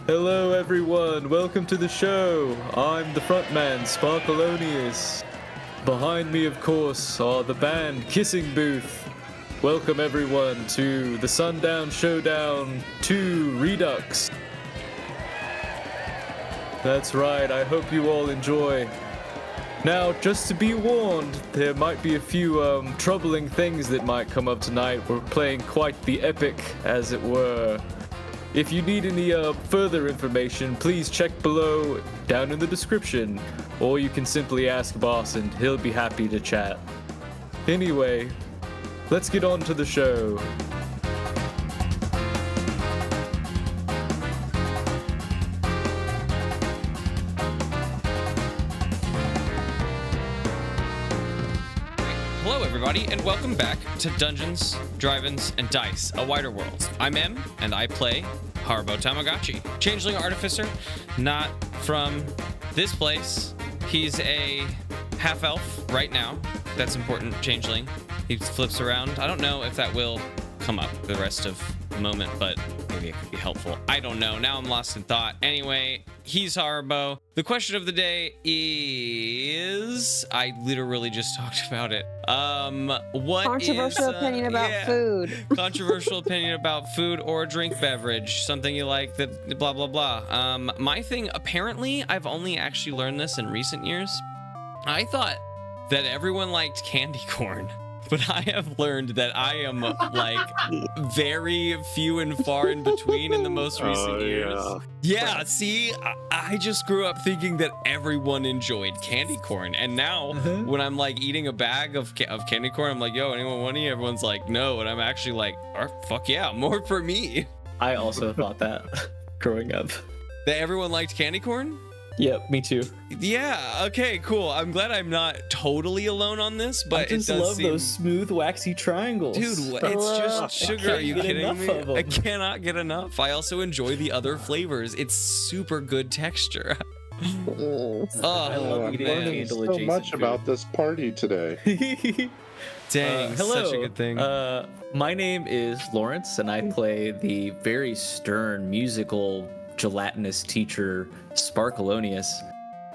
Hello everyone, welcome to the show. I'm the frontman, Sparkleoneous. Behind me, of course, are the band Kissing Booth. Welcome everyone to the Sundown Showdown 2 Redux. That's right, I hope you all enjoy. Now, just to be warned, there might be a few troubling things that might come up tonight. We're playing quite the epic, as it were. If you need any further information, please check below down in the description, or you can simply ask Boss and he'll be happy to chat. Anyway, let's get on to the show. Hello everybody, and welcome back to Dungeons, Drive-Ins, and Dice, A Wider World. I'm Em, and I play Haribo Tamagotchi, Changeling Artificer, not from this place. He's a half-elf right now. That's important, Changeling. He flips around. I don't know if that will come up the rest of the moment, but maybe it could be helpful. I don't know. Now I'm lost in thought. Anyway, he's Haribo. The question of the day is... I literally just talked about it. What controversial opinion about food. Controversial opinion about food or drink beverage. Something you like that blah, blah, blah. My thing, apparently, I've only actually learned this in recent years. I thought that everyone liked candy corn. But I have learned that I am like very few and far in between in the most recent years. Yeah, see, I just grew up thinking that everyone enjoyed candy corn. And now when I'm like eating a bag of candy corn, I'm like, yo, anyone want any? Everyone's like, no. And I'm actually like, oh, fuck yeah, more for me. I also thought that growing up. That everyone liked candy corn? Yep, me too. Yeah, okay, cool. I'm glad I'm not totally alone on this, but I just love those smooth, waxy triangles. Dude, it's just sugar. Are you kidding me? I them. cannot get enough. I also enjoy the other flavors. It's super good texture. I love eating learning so much about this party today. Dang, hello. such a good thing. My name is Lawrence, and I play the very stern, musical, gelatinous teacher, Sparkleoneous.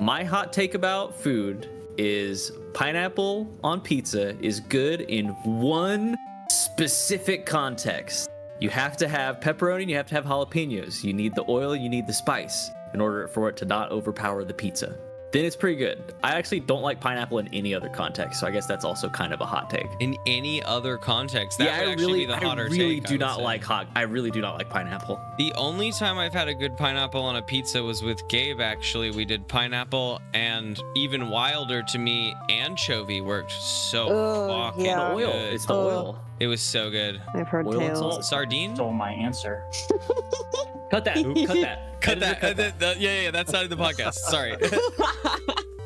My hot take about food is pineapple on pizza is good in one specific context. You have to have pepperoni, you have to have jalapenos. You need the oil, you need the spice in order for it to not overpower the pizza. Then it's pretty good. I actually don't like pineapple in any other context, so I guess that's also kind of a hot take. In any other context, that would actually be the hotter take. I really do not like pineapple. The only time I've had a good pineapple on a pizza was with Gabe, actually. We did pineapple, and even wilder to me, anchovy worked so fucking yeah. good. It's the oil. It was so good. I've heard Oil and tales. salt. Sardine? Stole my answer. Cut that. Cut that. Cut that. Yeah, that's not in the podcast. Sorry.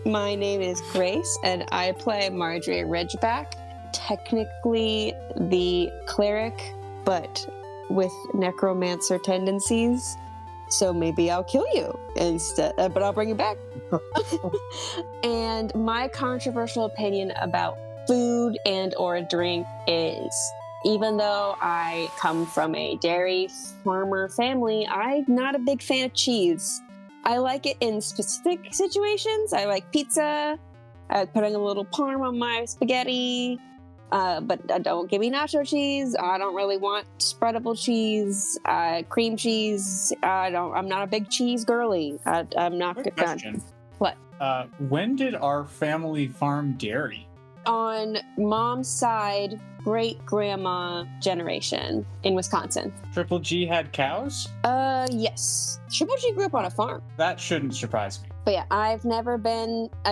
My name is Grace, and I play Marjorie Ridgeback. Technically the cleric, but with necromancer tendencies. So maybe I'll kill you instead, but I'll bring you back. And my controversial opinion about food and or drink is, even though I come from a dairy farmer family, I'm not a big fan of cheese. I like it in specific situations. I like pizza. I like putting a little parm on my spaghetti. But don't give me nacho cheese. I don't really want spreadable cheese. Cream cheese. I'm not a big cheese girly. I'm not Quick good. question. What? When did our family farm dairy? On mom's side, great grandma generation in Wisconsin. Triple G had cows? Yes. Triple G grew up on a farm. That shouldn't surprise me. But yeah, I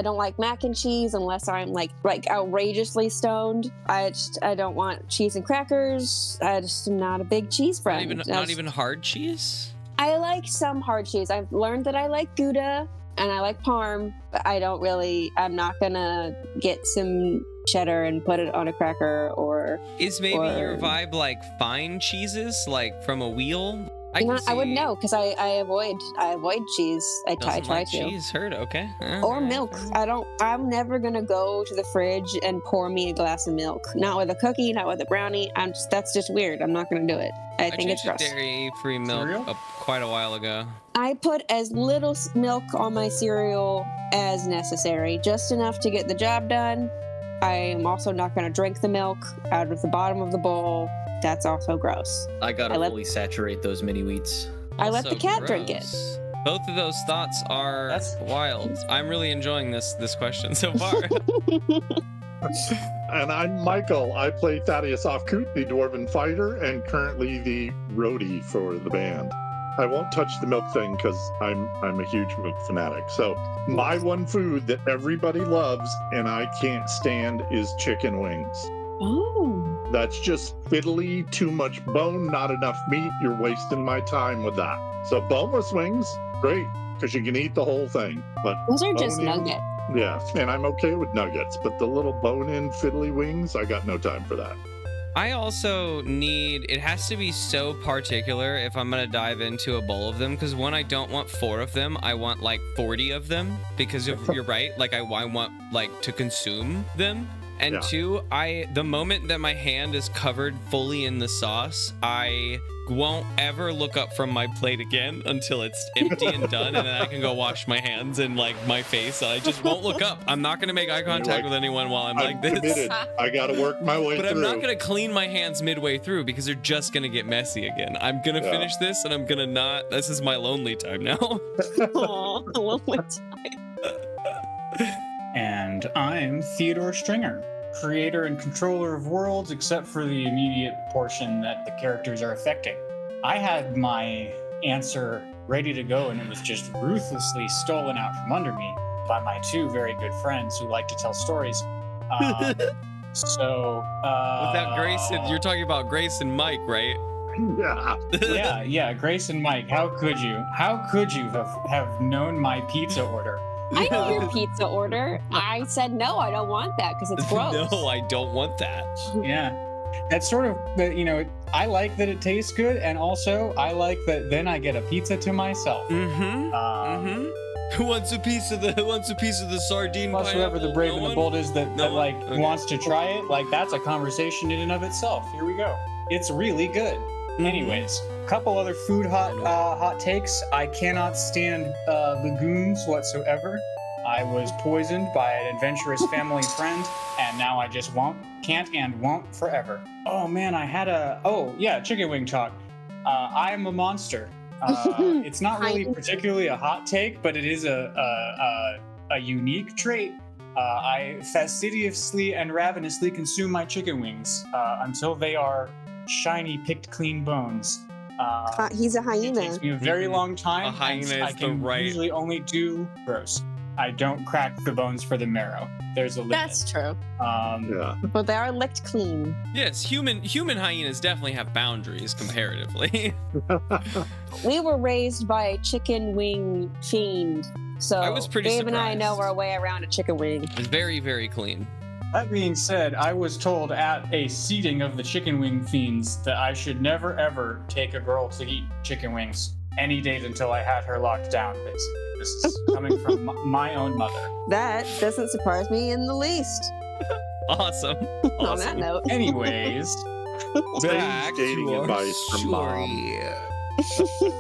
don't like mac and cheese unless I'm like outrageously stoned. I don't want cheese and crackers. I just am not a big cheese friend. Not even hard cheese? I like some hard cheese. I've learned that I like Gouda and I like Parm, but I'm not gonna get some cheddar and put it on a cracker or... Is maybe your vibe like fine cheeses, like from a wheel? I wouldn't know because I avoid cheese. I try like to. Cheese, heard, okay. Or milk. I'm never gonna go to the fridge and pour me a glass of milk. Not with a cookie, not with a brownie. That's just weird. I'm not gonna do it. I think it's gross. Dairy-free milk Cereal? quite a while ago. I put as little milk on my cereal as necessary, just enough to get the job done. I am also not going to drink the milk out of the bottom of the bowl. That's also gross. I gotta fully saturate those mini wheats. I let Also the cat drink it. gross. Both of those thoughts are wild. I'm really enjoying this question so far. And I'm Michael. I play Thaddeus Ofkoot, the Dwarven Fighter, and currently the roadie for the band. I won't touch the milk thing because I'm a huge milk fanatic. So my one food that everybody loves and I can't stand is chicken wings. Oh. That's just fiddly, too much bone, not enough meat. You're wasting my time with that. So boneless wings, great, because you can eat the whole thing. But Those are just bone-in, nuggets. yeah, and I'm okay with nuggets, but the little bone-in fiddly wings, I got no time for that. I also need, it has to be so particular if I'm gonna dive into a bowl of them, because one, I don't want 4 of them, I want like 40 of them, because if you're right, like I want like to consume them. And Yeah. 2, the moment that my hand is covered fully in the sauce, I won't ever look up from my plate again until it's empty and done, and then I can go wash my hands and like my face. I just won't look up. I'm not gonna make eye contact with anyone while I'm like this. Committed. I got to work my way But through. I'm not gonna clean my hands midway through because they're just gonna get messy again. I'm gonna finish this and I'm gonna not. This is my lonely time now. Aw, lonely time. And I'm Theodore Stringer, creator and controller of worlds, except for the immediate portion that the characters are affecting. I had my answer ready to go, and it was just ruthlessly stolen out from under me by my 2 very good friends who like to tell stories. Without Grace, you're talking about Grace and Mike, right? Yeah. Grace and Mike. How could you? How could you have known my pizza order? I know your pizza order. I said no, I don't want that because it's gross. No, I don't want that. Yeah. That's sort of, I like that it tastes good, and also I like that then I get a pizza to myself. Who wants a piece of the sardine? Plus, whoever the brave and the bold is that Okay. wants to try it, like that's a conversation in and of itself. Here we go. It's really good. Anyways, a couple other food hot takes. I cannot stand legumes whatsoever. I was poisoned by an adventurous family friend, and now I just can't and won't forever. Oh man, I had chicken wing talk. I am a monster. It's not really particularly a hot take, but it is a unique trait. I fastidiously and ravenously consume my chicken wings until they are shiny, picked clean bones. He's a It hyena. takes me a very long time. A hyena and I is the can right- usually only do gross. I don't crack the bones for the marrow. There's a limit. That's true. Yeah. But they are licked clean. Yes, human hyenas definitely have boundaries comparatively. We were raised by a chicken wing fiend. So I was pretty Dave and I know surprised. our way around a chicken wing. It's very, very clean. That being said, I was told at a seating of the chicken wing fiends that I should never ever take a girl to eat chicken wings any date until I had her locked down, basically. This is coming from my own mother. That doesn't surprise me in the least. Awesome. On that note. Anyways, Back dating to our advice from Mom. story.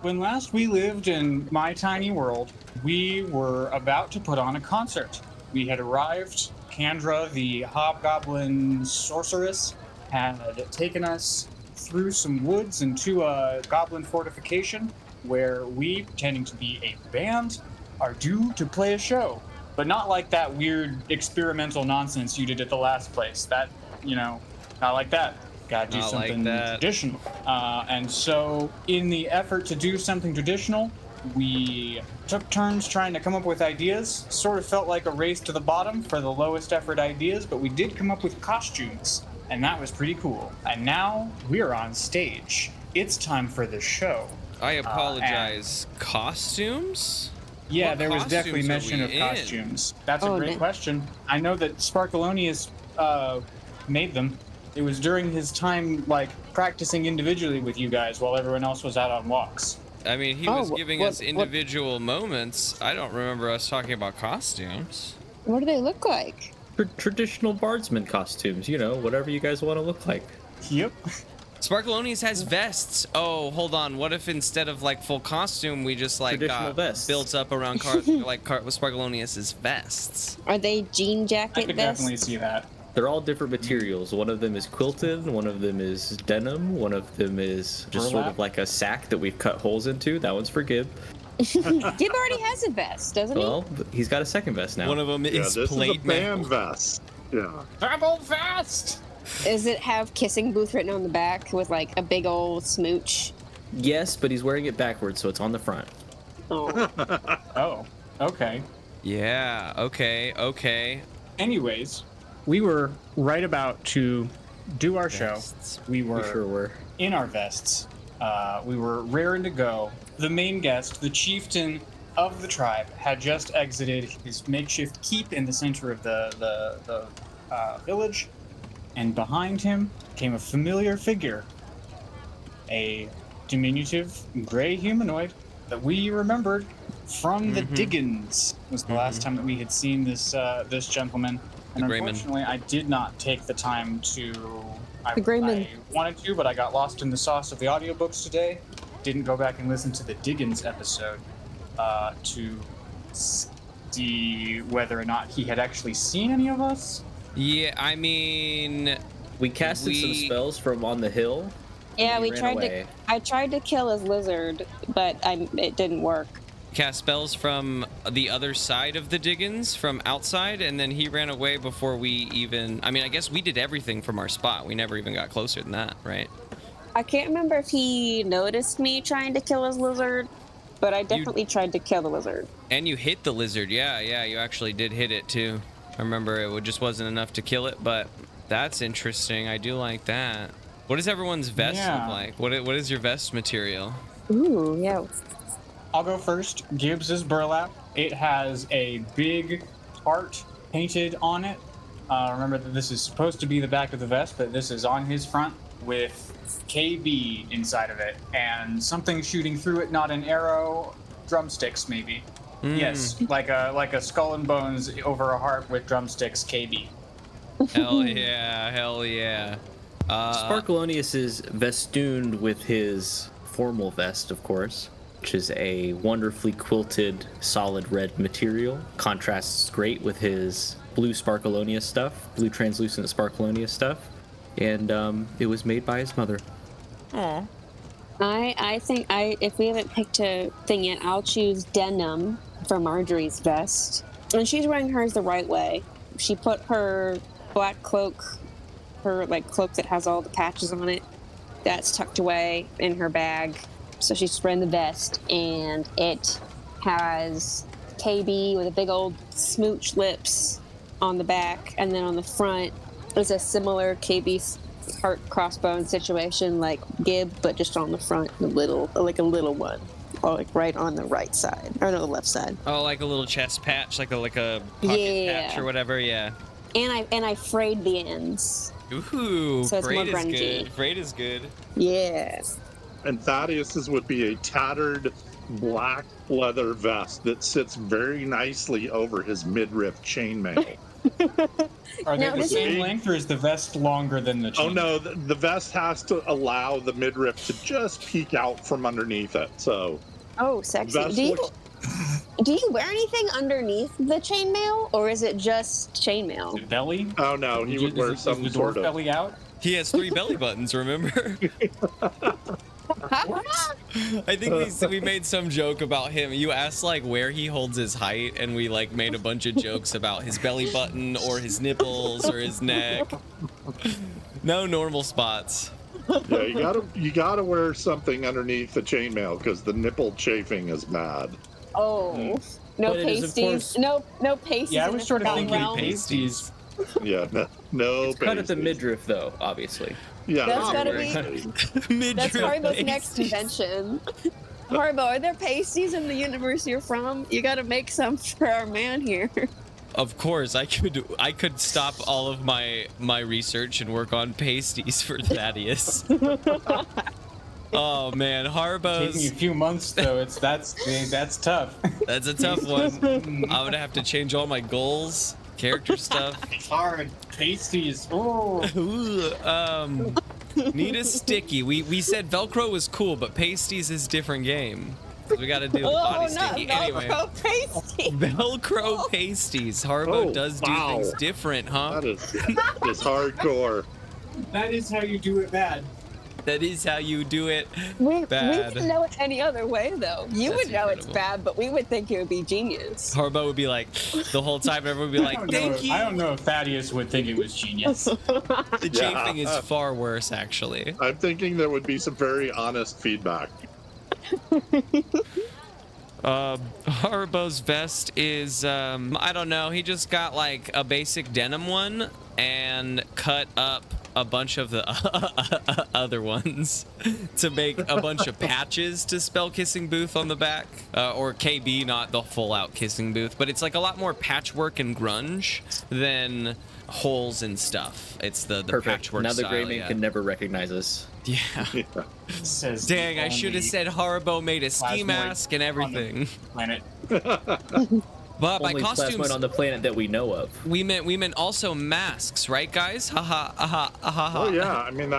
when last we lived in my tiny world, we were about to put on a concert. We had arrived. Kandra, the hobgoblin sorceress, had taken us through some woods and to a goblin fortification where we, pretending to be a band, are due to play a show. But not like that weird experimental nonsense you did at the last place. That, not like that. Gotta do Not like something that. traditional. And so, in the effort to do something traditional, we took turns trying to come up with ideas. Sort of felt like a race to the bottom for the lowest effort ideas, but we did come up with costumes, and that was pretty cool. And now we're on stage. It's time for the show. I apologize. Costumes? Yeah, What there was definitely costumes are mention of we in? costumes. That's a Oh, great no. question. I know that Sparkleoneous made them. It was during his time, practicing individually with you guys while everyone else was out on walks. I mean, he Oh, was giving us individual moments. I don't remember us talking about costumes. What do they look like? Traditional bardsman costumes, you know, whatever you guys want to look like. Yep. Sparkleoneous has vests. Oh, hold on. What if instead of like full costume, we just like Traditional vests. built up around Sparkleoneous's vests? Are they jean I jacket could vests? definitely see that. They're all different materials. One of them is quilted, one of them is denim, one of them is just sort Burlap? of like a sack that we've cut holes into. That one's for Gib. Gib already has a vest, doesn't Well, he's got a second vest now. One of them Yeah, is this is a plate mail. band vest. Yeah. Travel fast. he? Does it have kissing booth written on the back with like a big old smooch? Yes, but he's wearing it backwards, so it's on the front. Oh. Oh, okay. Yeah. Okay. Anyways, we were right about to do our show. Vests. We We were sure were. in our vests. We were raring to go. The main guest, the chieftain of the tribe, had just exited his makeshift keep in the center of the village, and behind him came a familiar figure, a diminutive gray humanoid that we remembered from the Diggins. Was the last time that we had seen this gentleman. And The Greyman. unfortunately, I did not take the time to. The Greyman. I wanted to, but I got lost in the sauce of the audiobooks today. Didn't go back and listen to the Diggins episode to see whether or not he had actually seen any of us. Yeah, I mean, We casted some spells from on the hill. Yeah, and he we ran tried away. to. I tried to kill his lizard, but it didn't work. cast spells from the other side of the Diggins, from outside, and then he ran away before we even. I mean, I guess we did everything from our spot. We never even got closer than that, right? I can't remember if he noticed me trying to kill his lizard, but I definitely tried to kill the lizard. And you hit the lizard. Yeah, you actually did hit it too. I remember just wasn't enough to kill it, but that's interesting. I do like that. What does everyone's vest Yeah. look like? What is your vest material? Ooh, yeah. I'll go first. Gibbs is burlap. It has a big heart painted on it. Remember that this is supposed to be the back of the vest, but this is on his front with KB inside of it and something shooting through it, not an arrow, drumsticks maybe. Yes, like a skull and bones over a heart with drumsticks, KB. Hell yeah. Sparkleoneous is festooned with his formal vest, of course, which is a wonderfully quilted, solid red material. Contrasts great with his blue Sparkleoneous stuff, blue translucent Sparkleoneous stuff, and it was made by his mother. Aw. I think if we haven't picked a thing yet, I'll choose denim for Marjorie's vest. And she's wearing hers the right way. She put her black cloak, her like cloak that has all the patches on it, that's tucked away in her bag. So she's wearing the vest, and it has KB with a big old smooch lips on the back, and then on the front is a similar KB heart crossbone situation like Gib, but just on the front, a little one, or like right on the right side or no, the left side. Oh, like a little chest patch, like a pocket Yeah. patch or whatever. Yeah. And I frayed the ends. Ooh, So it's braid more is grungy. good. Braid is good. Yeah. And Thaddeus's would be a tattered black leather vest that sits very nicely over his midriff chainmail. Are they No, the this same is- length, or is the vest longer than the chain? Oh no, the vest has to allow the midriff to just peek out from underneath it. So Oh, sexy. vest looks- Do you wear anything underneath the chainmail, or is it just chainmail? The belly? oh no, he would wear is some the sort dwarf of. belly out? He has 3 belly buttons, remember? I think we made some joke about him. You asked like where he holds his height, and we like made a bunch of jokes about his belly button or his nipples or his neck. No normal spots. Yeah, you gotta wear something underneath the chainmail because the nipple chafing is bad. Oh, no But it is, of pasties. course- No pasties. Yeah, I in was the sort of spell thinking realm. pasties. Yeah, no. It's cut at the pasties. midriff, though, obviously. Yeah, That's gotta obviously. be- That's Haribo's next pasties. invention. Haribo, are there pasties in the universe you're from? You gotta make some for our man here. Of course, I could stop all of my research and work on pasties for Thaddeus. Oh man, Taking you a Haribo's. few months though. That's tough. That's a tough one. I would have to change all my goals, character stuff. It's hard. Pasties. Oh. Ooh, need a sticky. We said Velcro was cool, but pasties is different game. We got to do the body sticky anyway. Pasty. Velcro pasties. Haribo does do things different, huh? That is hardcore. That is how you do it bad. That is how you do it. We Bad. didn't know it any other way, though. You That's would know it's incredible. bad, but we would think it would be genius. Haribo would be like the whole time. Everyone would be like, "Thank you." I don't know if Thaddeus would think it was genius. The chafing is far worse, actually. I'm thinking there would be some very honest feedback. Haribo's vest is I don't know. He just got like a basic denim one and cut up a bunch of the other ones to make a bunch of patches to spell Kissing Booth on the back, or KB, not the full out Kissing Booth, but it's like a lot more patchwork and grunge than holes and stuff. It's the Perfect. patchwork Now the style, gray man yeah. can never recognize us. Yeah. Says Dang, the I should have only said Haribo made a ski plasmoid mask and everything. planet. But by Only costumes, plasmoid on the planet that we know of. we meant also masks, right, guys? Haha, aha, aha, ha. Oh yeah, I mean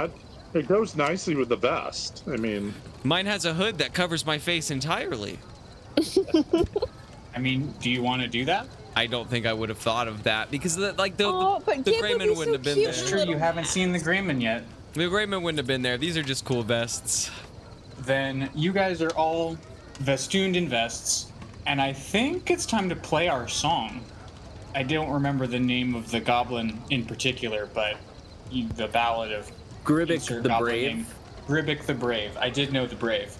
it goes nicely with the vest. I mean, Mine has a hood that covers my face entirely. I mean, do you want to do that? I don't think I would have thought of that because the but the Gib would Greyman be wouldn't so have been cute. It's there. true, you Little haven't seen the Greyman yet. The Greyman wouldn't have been there. These are just cool vests. Then you guys are all festooned in vests, and I think it's time to play our song. I don't remember the name of the goblin in particular, but the ballad of Gribbick insert the goblin Brave. name. Gribbick the Brave. I did know the Brave.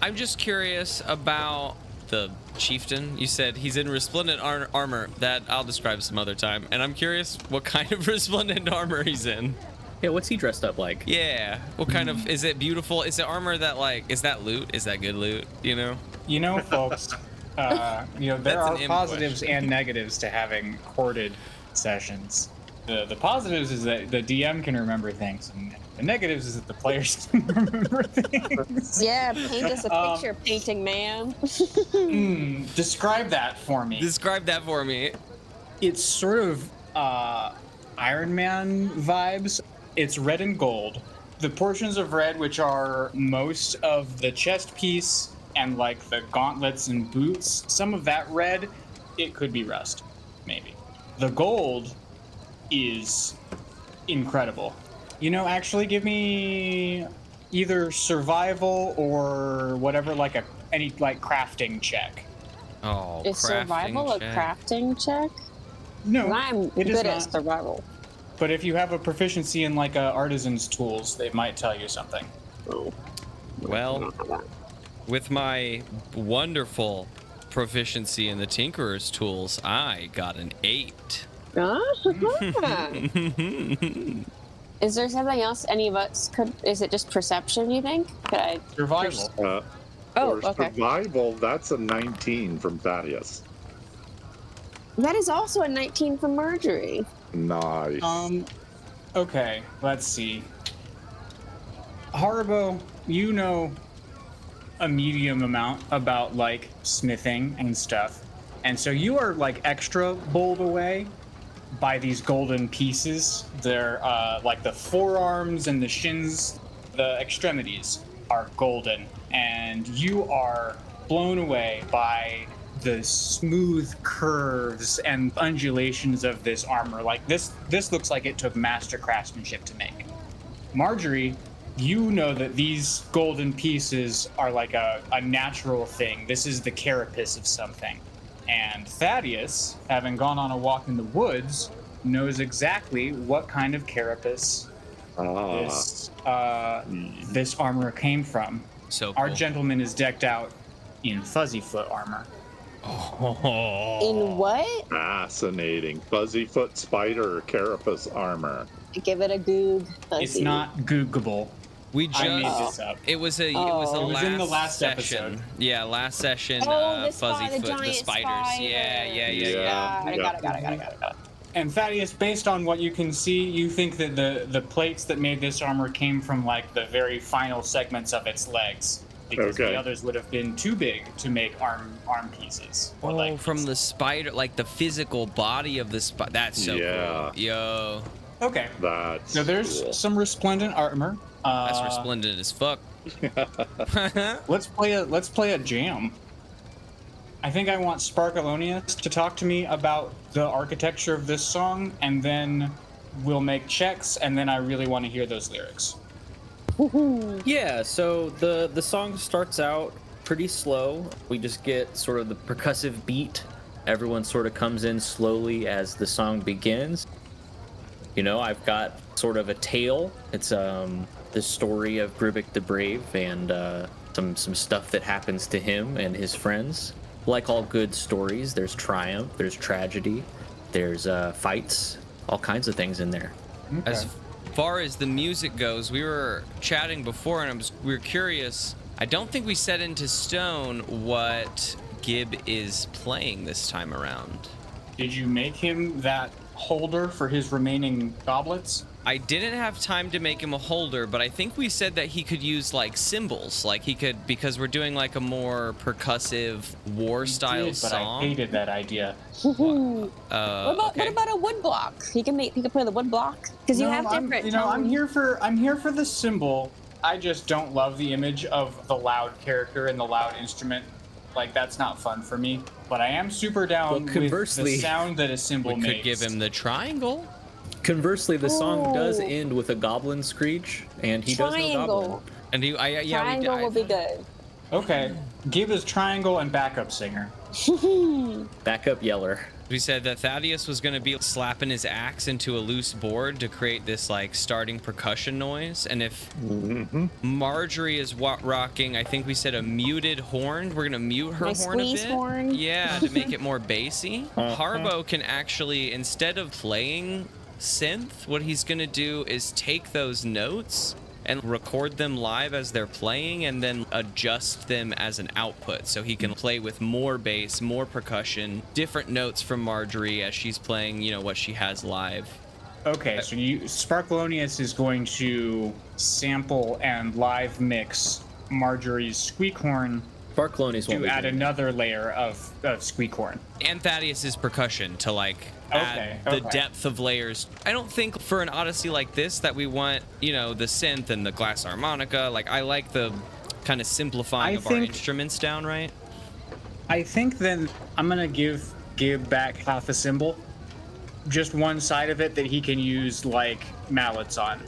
I'm just curious about the chieftain. You said he's in resplendent armor. That I'll describe some other time. And I'm curious what kind of resplendent armor he's in. Yeah, what's he dressed up like? Yeah. What kind of, is it beautiful? Is it armor that like, is that loot? Is that good loot? You know? You know, folks, there That's are an M positives question. and negatives to having corded sessions. The positives is that the DM can remember things, and the negatives is that the players can remember things. Yeah, paint us a picture, painting man. Describe that for me. Describe that for me. It's sort of Iron Man vibes. It's red and gold. The portions of red, which are most of the chest piece and like the gauntlets and boots, some of that red, it could be rust, maybe. The gold is incredible. You know, actually give me either survival or whatever, like any crafting check. Oh, Is survival a crafting check? No, I'm it is good at not. survival. But if you have a proficiency in like artisan's tools, they might tell you something. Well, with my wonderful proficiency in the Tinkerer's tools, I got an 8. Is there something else any of us could? Is it just perception? You think? Could I? Survival. Oh, for okay. survival, that's a 19 from Thaddeus. That is also a 19 from Marjorie. Nice. Okay, let's see. Haribo, you know a medium amount about like smithing and stuff. And so you are like extra bowled away by these golden pieces. They're like the forearms and the shins, the extremities are golden. And you are blown away by the smooth curves and undulations of this armor. Like this looks like it took master craftsmanship to make. Marjorie, you know that these golden pieces are like a natural thing. This is the carapace of something. And Thaddeus, having gone on a walk in the woods, knows exactly what kind of carapace this armor came from. So Our cool. gentleman is decked out in fuzzy foot armor. In what? Fascinating. Fuzzyfoot spider carapace armor. Give it a goog. It's not Googable. We I made just this up. it was a Oh. last It was in the last session. episode. Yeah, last session. Oh, the Fuzzy spider, foot, the giant spiders. spider. Yeah. Got it. And Thaddeus, based on what you can see, you think that the plates that made this armor came from like the very final segments of its legs, because the others would have been too big to make arm pieces. Or from the spider, like the physical body of the spider. That's so cool. Yo. Okay. So there's cool. some resplendent armor. That's resplendent as fuck. Let's play a jam. I think I want Sparkleoneous to talk to me about the architecture of this song, and then we'll make checks, and then I really want to hear those lyrics. Yeah, so the song starts out pretty slow. We just get sort of the percussive beat. Everyone sort of comes in slowly as the song begins. You know, I've got sort of a tale. It's the story of Gibdar the Brave and some stuff that happens to him and his friends. Like all good stories, there's triumph, there's tragedy, there's fights, all kinds of things in there. Okay. As far as the music goes, we were chatting before, and we were curious. I don't think we set into stone what Gib is playing this time around. Did you make him that holder for his remaining goblets? I didn't have time to make him a holder, but I think we said that he could use like cymbals, like he could, because we're doing like a more percussive war style song. But I hated that idea. What about a wood block? He can play the wood block because you have different. I'm here for the cymbal. I just don't love the image of the loud character and the loud instrument. Like, that's not fun for me. But I am super down with the sound that a cymbal makes. We could give him the triangle. Conversely, the song does end with a goblin screech, and he does no goblin. And triangle will be good. Okay, Gib is triangle and backup singer. Backup yeller. We said that Thaddeus was going to be slapping his axe into a loose board to create this like starting percussion noise. And if Marjorie is rocking, I think we said a muted horn. We're going to mute her horn a bit. Horn. Yeah, to make it more bassy. Haribo can actually, instead of playing synth, what he's going to do is take those notes and record them live as they're playing and then adjust them as an output so he can play with more bass, more percussion, different notes from Marjorie as she's playing, you know, what she has live. Okay, so Sparkleoneous is going to sample and live mix Marjorie's squeak horn Sparkleoneous to add another layer of squeak horn. And Thaddeus's percussion to like add the depth of layers. I don't think for an Odyssey like this that we want, you know, the synth and the glass harmonica. Like, I like the kind of simplifying of our instruments down, right? I think then I'm gonna give Gib back half a cymbal, just one side of it that he can use like mallets on.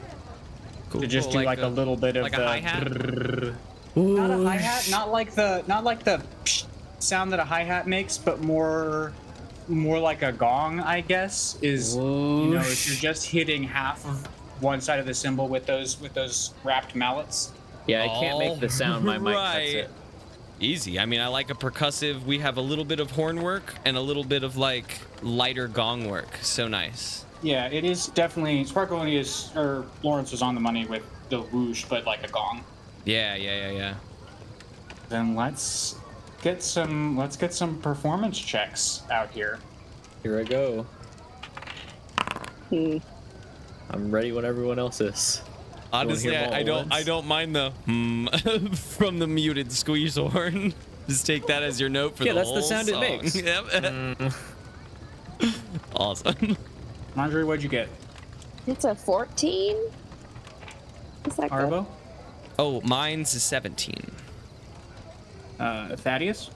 Cool. To just do like a little bit of like a hi-hat? Not a hi-hat, not like the sound that a hi-hat makes, but more like a gong, I guess. Is you know, if you're just hitting half of one side of the cymbal with those wrapped mallets. Yeah, I can't make the sound. My mic cuts it. Easy. I mean, I like a percussive. We have a little bit of horn work and a little bit of like lighter gong work. So nice. Yeah, it is definitely Sparkleoneous, or Lawrence was on the money with the whoosh, but like a gong. Yeah. Then let's get some performance checks out here. Here I go. I'm ready when everyone else is. Honestly, I don't mind the from the muted squeeze horn. Just take that as your note for the whole song. Yeah, that's the Yep. sound it makes. Awesome. Marjorie, what'd you get? It's a 14. Is that good? Haribo? Oh, mine's a 17. Thaddeus?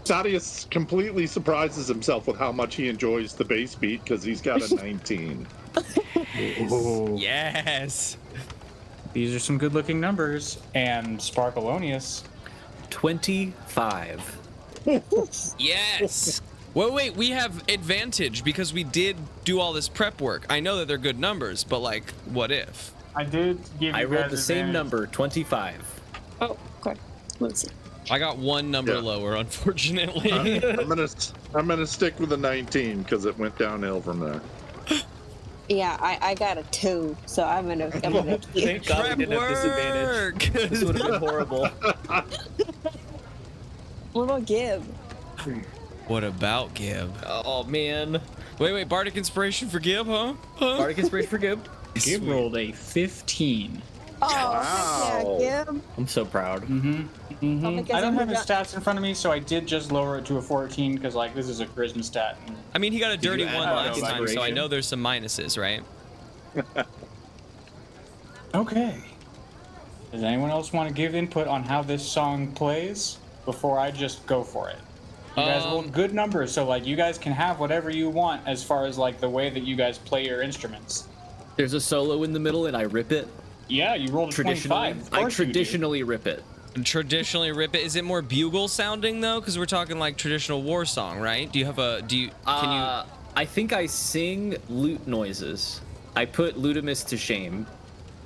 Thaddeus completely surprises himself with how much he enjoys the bass beat because he's got a 19. Yes. These are some good-looking numbers. And Sparkleoneous. 25. Yes. Well, wait, we have advantage because we did do all this prep work. I know that they're good numbers, but like, what if? I did give you I rolled guys the same advantage. number, 25. Oh, okay. Let's see. I got one number lower, unfortunately. I'm gonna stick with the 19 because it went downhill from there. Yeah, I got a 2, so I'm gonna Thank God we didn't have disadvantage. This would have been horrible. What about Gib? What about Gib? Oh man. Wait, Bardic Inspiration for Gib, huh? Bardic Inspiration for Gib. Gib rolled a 15. Oh, Wow. yeah, Gib. I'm so proud. I don't have his stats in front of me, so I did just lower it to a 14 because like this is a charisma stat. I mean, he got a dirty you add one Bardic last time, so I Inspiration? know there's some minuses, right? Okay. Does anyone else want to give input on how this song plays before I just go for it? You guys rolled good numbers, so like you guys can have whatever you want as far as like the way that you guys play your instruments. There's a solo in the middle, and I rip it. Yeah, you rolled a Traditionally, 25. Of I course you do. traditionally rip it. Traditionally rip it. Is it more bugle sounding though? Because we're talking like traditional war song, right? Do you have a? Can you? I think I sing lute noises. I put Ludimus to shame.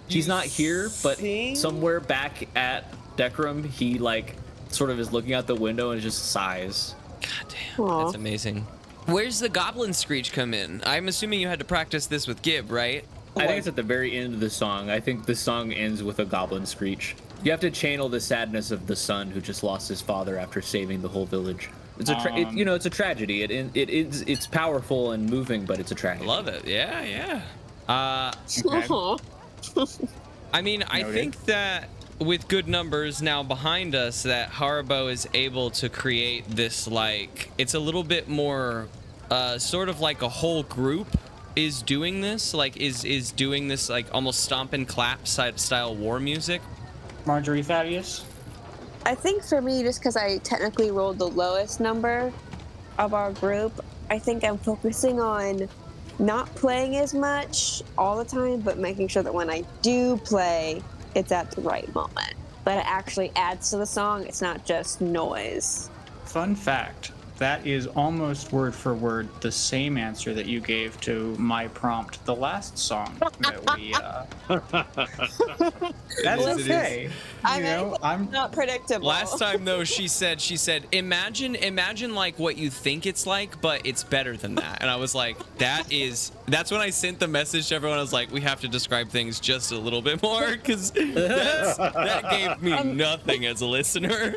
He's not here, but somewhere back at Decrum, he like sort of is looking out the window and just sighs. God damn, Aw. that's amazing. Where's the goblin screech come in? I'm assuming you had to practice this with Gib, right? I think it's at the very end of the song. I think the song ends with a goblin screech. You have to channel the sadness of the son who just lost his father after saving the whole village. It's a it's a tragedy. It's powerful and moving, but it's a tragedy. Love it. Yeah. Okay. Aw. I mean, I Noted. think that with good numbers now behind us, that Haribo is able to create this, like, it's a little bit more sort of like a whole group is doing this, like is doing this like almost stomp and clap style war music. Marjorie, Thaddeus. I think for me, just because I technically rolled the lowest number of our group, I think I'm focusing on not playing as much all the time, but making sure that when I do play, it's at the right moment. That it actually adds to the song. It's not just noise. Fun fact. That is almost word for word the same answer that you gave to my prompt, the last song that we. That's Yes, it is. okay. I You mean, know, I'm. Not predictable. Last time though, she said, imagine like what you think it's like, but it's better than that. And I was like, that's when I sent the message to everyone. I was like, we have to describe things just a little bit more because that gave me nothing as a listener.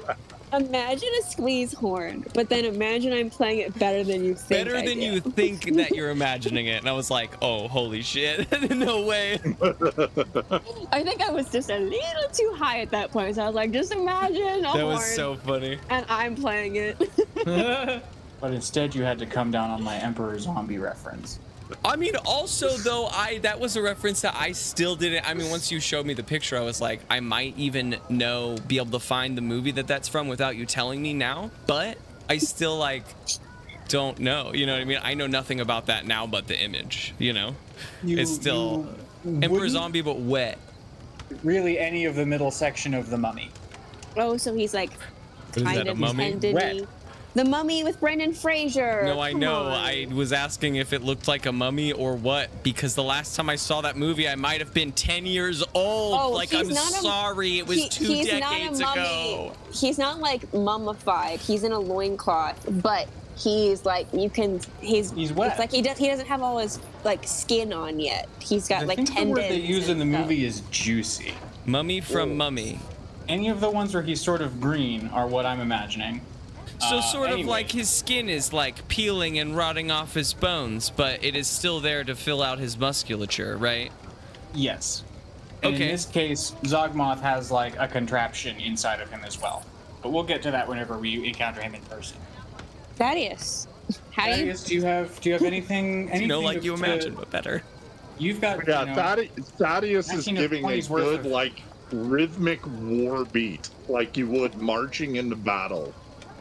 Imagine a squeeze horn, but then imagine I'm playing it better than you think. Better I than do. you think that you're imagining it. And I was like, oh, holy shit. No way. I think I was just a little too high at that point, so I was like, just imagine a That horn, was so funny. and I'm playing it. But instead, you had to come down on my Emperor Zombie reference. I mean, also though, that was a reference that I still didn't. I mean, once you showed me the picture, I was like, I might even be able to find the movie that's from without you telling me now. But I still like don't know. You know what I mean? I know nothing about that now, but the image. You know, it's still Emperor wouldn't Zombie, but wet. Really, any of the middle section of the Mummy. Oh, so he's like Is kind that a of mummy? tendony. Wet. The Mummy with Brendan Fraser. No, I Come know. on. I was asking if it looked like a mummy or what, because the last time I saw that movie, I might have been 10 years old. Oh, like, he's I'm not a- sorry. It was He's not a decades mummy. ago. He's not like mummified. He's in a loincloth, but he's like he's wet. It's like he doesn't have all his like skin on yet. He's got I like think the tendons. word they use in the and stuff. movie is juicy. Mummy from Mummy. Any of the ones where he's sort of green are what I'm imagining. So sort of Anyway. like his skin is like peeling and rotting off his bones, but it is still there to fill out his musculature, right? Yes. And Okay. in this case, Zogmoth has like a contraption inside of him as well. But we'll get to that whenever we encounter him in person. Thaddeus, how do you? Thaddeus, do you have anything? You know, like to- you imagined, but better. You've got. Yeah, you know, Thaddeus is giving a 1920s worth good, of- like, rhythmic war beat, like you would marching into battle.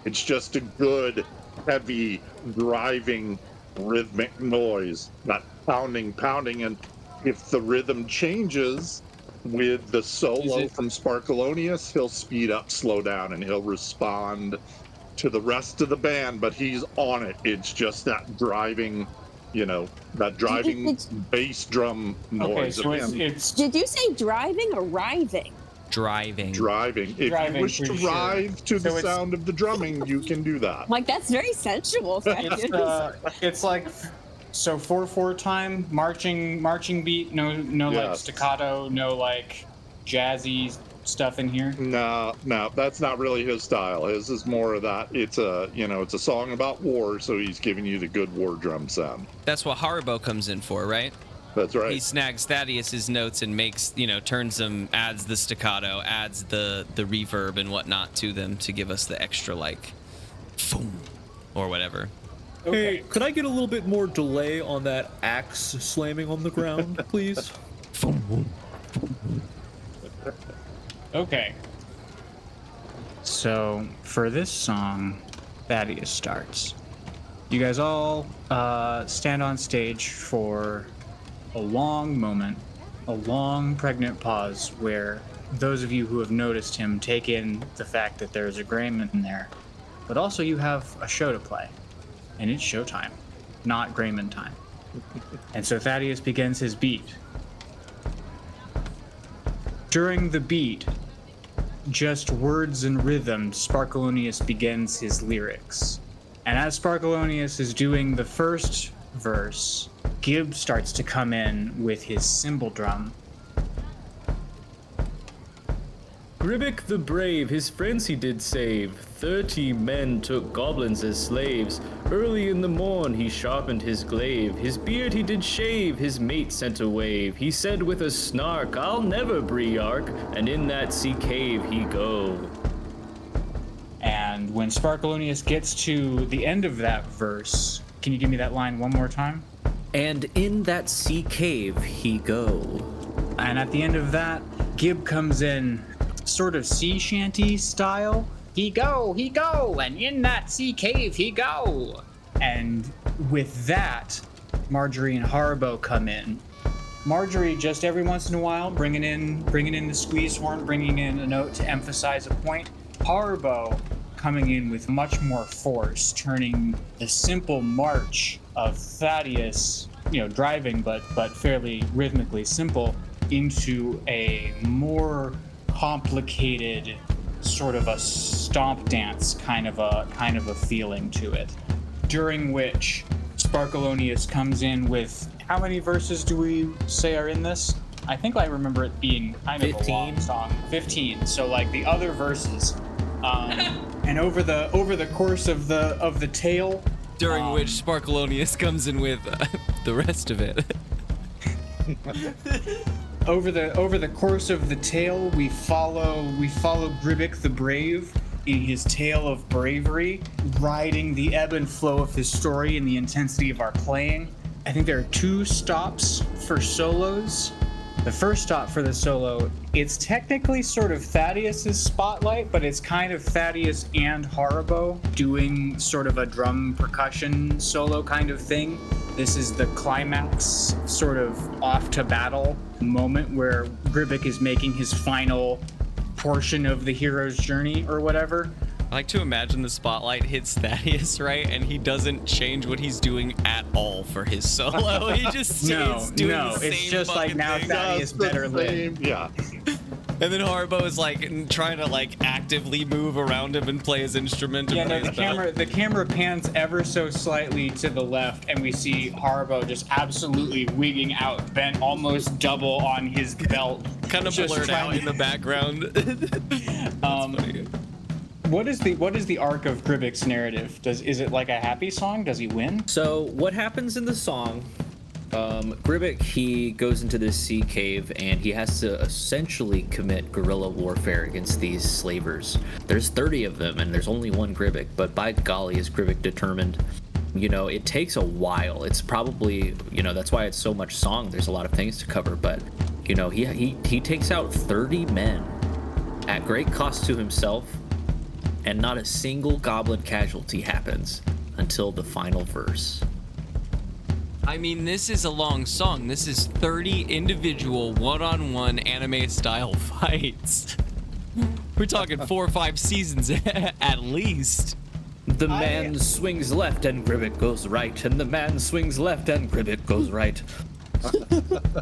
It's just a good, heavy, driving, rhythmic noise, not pounding, and if the rhythm changes with the solo from Sparkleoneous, he'll speed up, slow down, and he'll respond to the rest of the band, but he's on it. It's just that driving, bass drum Okay, noise so of him. it's Did you say driving or writhing? Driving. Driving. If Driving, you wish to pretty sure. writhe to So the it's- sound of the drumming, you can do that. Like that's very sensual, Thaddeus. it's like so 4/4 time marching beat. No like Yes. staccato. No like jazzy stuff in here? No, that's not really his style. His is more of that. It's a song about war, so he's giving you the good war drum sound. That's what Haribo comes in for, right? That's right. He snags Thaddeus's notes and makes, turns them, adds the staccato, adds the reverb and whatnot to them to give us the extra, like, boom, or whatever. Okay. Hey, could I get a little bit more delay on that axe slamming on the ground, please? Okay. So for this song, Thaddeus starts. You guys all stand on stage for a long moment, a long pregnant pause where those of you who have noticed him take in the fact that there's a Grayman in there, but also you have a show to play, and it's showtime, not Grayman time. And so Thaddeus begins his beat. During the beat, just words and rhythm, Sparkleoneous begins his lyrics. And as Sparkleoneous is doing the first verse, Gib starts to come in with his cymbal drum. Gibdar the brave, his friends he did save. 30 men took goblins as slaves. Early in the morn he sharpened his glaive. His beard he did shave, his mate sent a wave. He said with a snark, I'll never Briark, and in that sea cave he go. And when Sparkleoneous gets to the end of that verse, can you give me that line one more time? And in that sea cave he go. And at the end of that, Gib comes in sort of sea shanty style. He go, and in that sea cave he go. And with that, Marjorie and Haribo come in. Marjorie just every once in a while bringing in the squeeze horn, bringing in a note to emphasize a point. Haribo coming in with much more force, turning the simple march of Thaddeus, driving but fairly rhythmically simple, into a more complicated sort of a stomp dance kind of a feeling to it. During which Sparkleoneous comes in with, how many verses do we say are in this? I think I remember it being kind of 15. a long song. 15. So like the other verses. And over the course of the tale, During which Sparkleoneous comes in with the rest of it. Over the course of the tale, we follow Gibdar the brave in his tale of bravery, riding the ebb and flow of his story and the intensity of our playing. I think there are 2 stops for solos. The first stop for the solo, it's technically sort of Thaddeus's spotlight, but it's kind of Thaddeus and Haribo doing sort of a drum percussion solo kind of thing. This is the climax, sort of off to battle moment where Gibdar is making his final portion of the hero's journey or whatever. I like to imagine the spotlight hits Thaddeus, right? And he doesn't change what he's doing at all for his solo. He just stays doing the same it's just like now thing. Thaddeus better live. Yeah. And then Haribo is like trying to like actively move around him and play his instrument. Yeah, And no, play the camera pans ever so slightly to the left, and we see Haribo just absolutely wigging out, bent almost double on his belt. kind of just blurred out trying in the background. What is the arc of Gibidar's narrative? Is it like a happy song? Does he win? So what happens in the song, Gibdar, he goes into this sea cave and he has to essentially commit guerrilla warfare against these slavers. There's 30 of them and there's only one Gibdar, but by golly is Gibdar determined. It takes a while. It's probably, that's why it's so much song. There's a lot of things to cover, but he takes out 30 men at great cost to himself, and not a single goblin casualty happens until the final verse. I mean, this is a long song. This is 30 individual one-on-one anime style fights. We're talking 4 or 5 seasons at least. The man swings left and Gibdar goes right, and the man swings left and Gibdar goes right.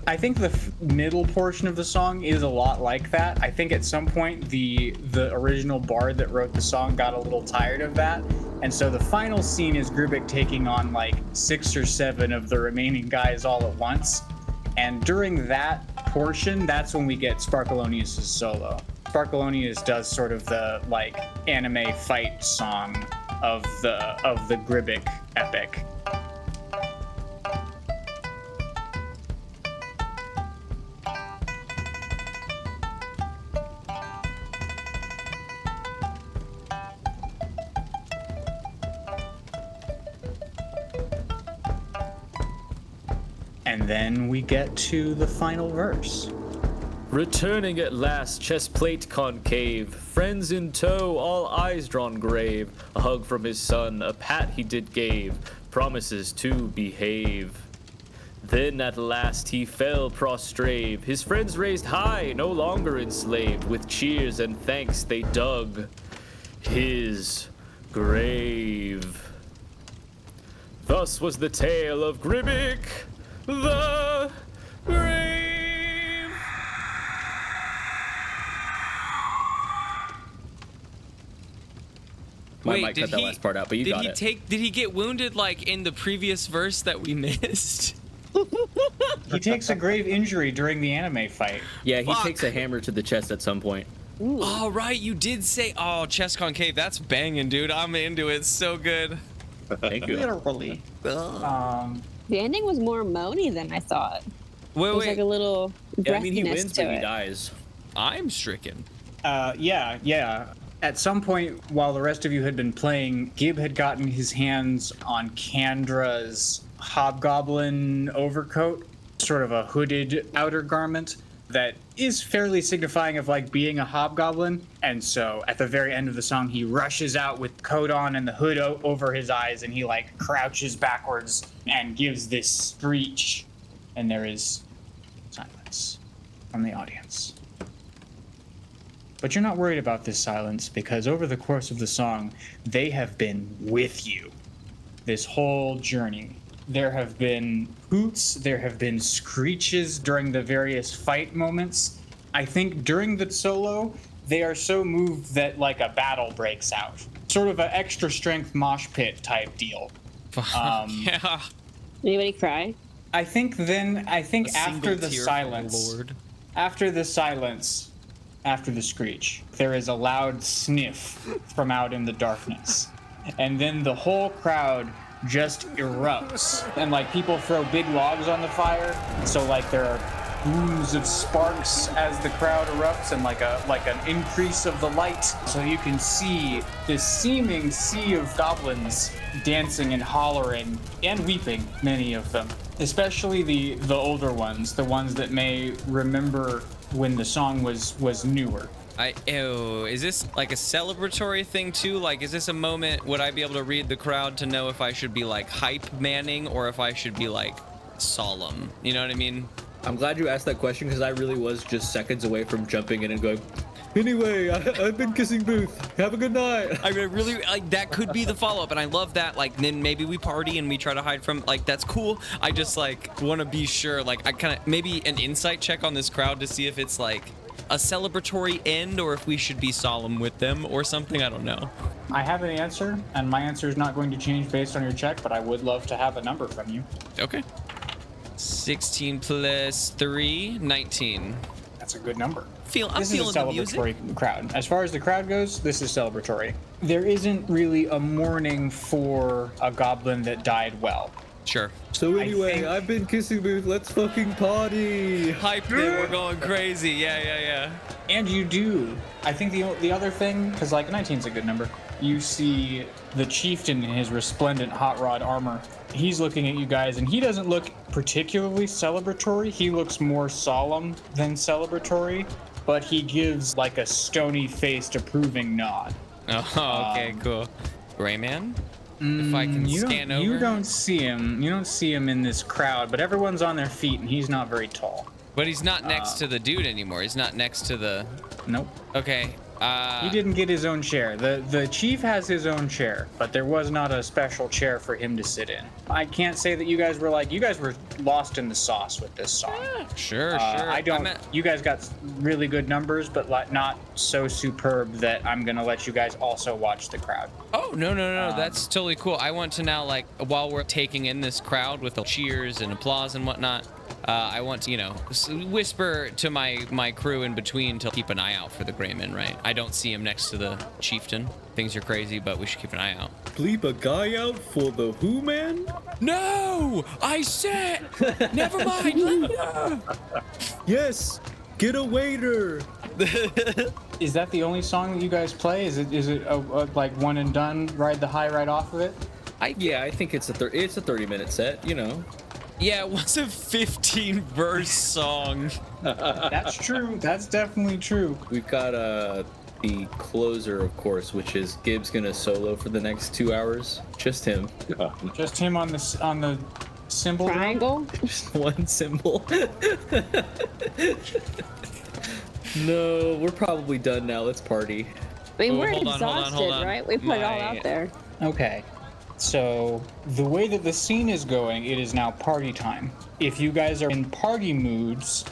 I think the middle portion of the song is a lot like that. I think at some point the original bard that wrote the song got a little tired of that, and so the final scene is Gibdar taking on like 6 or 7 of the remaining guys all at once. And during that portion, that's when we get Sparkleoneous' solo. Sparkleoneous does sort of the like anime fight song of the Gibdar epic. And then we get to the final verse. Returning at last, chest plate concave, friends in tow, all eyes drawn grave. A hug from his son, a pat he did gave, promises to behave. Then at last he fell prostrate, his friends raised high, no longer enslaved. With cheers and thanks they dug his grave. Thus was the tale of Gibdar the Brave. Wait, might cut that last part out, but you got it. Did he get wounded like in the previous verse that we missed? He takes a grave injury during the anime fight. Yeah, he Fuck. takes a hammer to the chest at some point. Oh, right, you did say, oh, chest concave. That's banging, dude. I'm into it. So good. Thank you. Literally. The ending was more moany than I thought. Wait, There's like a little Yeah, I mean, he breathiness wins, to but he it. dies. I'm stricken. Yeah. At some point, while the rest of you had been playing, Gib had gotten his hands on Kandra's hobgoblin overcoat, sort of a hooded outer garment that is fairly signifying of like being a hobgoblin. And so at the very end of the song, he rushes out with the coat on and the hood over his eyes, and he like crouches backwards and gives this screech. And there is silence from the audience. But you're not worried about this silence, because over the course of the song, they have been with you this whole journey. There have been hoots, there have been screeches during the various fight moments. I think during the solo, they are so moved that like a battle breaks out. Sort of an extra strength mosh pit type deal. Yeah. Anybody cry? I think after the tear, silence, Lord. after the silence, after the screech, there is a loud sniff from out in the darkness. And then the whole crowd just erupts. And like people throw big logs on the fire. So like there are booms of sparks as the crowd erupts, and like an increase of the light. So you can see this seeming sea of goblins dancing and hollering and weeping, many of them. Especially the older ones, the ones that may remember when the song was newer. Is this like a celebratory thing too? Like, is this a moment, would I be able to read the crowd to know if I should be like hype manning or if I should be like solemn? You know what I mean? I'm glad you asked that question, because I really was just seconds away from jumping in and going, anyway, I've been kissing Booth. Have a good night. I mean, really, like, that could be the follow-up, and I love that. Like, then maybe we party and we try to hide from, like, that's cool. I just, like, want to be sure. Like, I kind of, maybe an insight check on this crowd to see if it's, like, a celebratory end or if we should be solemn with them or something. I don't know. I have an answer, and my answer is not going to change based on your check, but I would love to have a number from you. Okay. 16 plus 3, 19. That's a good number. I'm This is a feeling the music. celebratory crowd. As far as the crowd goes, this is celebratory. There isn't really a mourning for a goblin that died well. Sure. So I anyway, think- I've been kissing Booth. Let's fucking party. Hype it, we're going crazy. Yeah. And you do. I think the other thing, because like 19's a good number, you see the chieftain in his resplendent hot rod armor. He's looking at you guys, and he doesn't look particularly celebratory. He looks more solemn than celebratory, but he gives like a stony-faced approving nod. Oh, okay, cool. Gray man? If I can stand over. You don't see him. You don't see him in this crowd, but everyone's on their feet, and he's not very tall. But he's not next to the dude anymore. He's not next to the. Nope. Okay. He didn't get his own chair. The chief has his own chair, but there was not a special chair for him to sit in. I can't say that you guys were lost in the sauce with this song. Sure. I don't. You guys got really good numbers, but like not so superb that I'm gonna let you guys also watch the crowd. Oh no. That's totally cool. I want to now, like, while we're taking in this crowd with the cheers and applause and whatnot, I want to, whisper to my crew in between to keep an eye out for the Greyman, right? I don't see him next to the chieftain. Things are crazy, but we should keep an eye out. Bleep a guy out for the who, man? No! I said! Never mind! Yes! Get a waiter! Is that the only song that you guys play? Is it like one and done? Ride the high right off of it? I think it's a 30-minute set, Yeah, it was a 15-verse song. That's true. That's definitely true. We've got the closer, of course, which is Gibbs gonna solo for the next 2 hours. Just him. Just him on the symbol. Triangle? Just one symbol. No, we're probably done now. Let's party. I mean, Oh, we're hold on, exhausted, hold on. right? We put it all out there. Okay. So the way that the scene is going, it is now party time. If you guys are in party moods,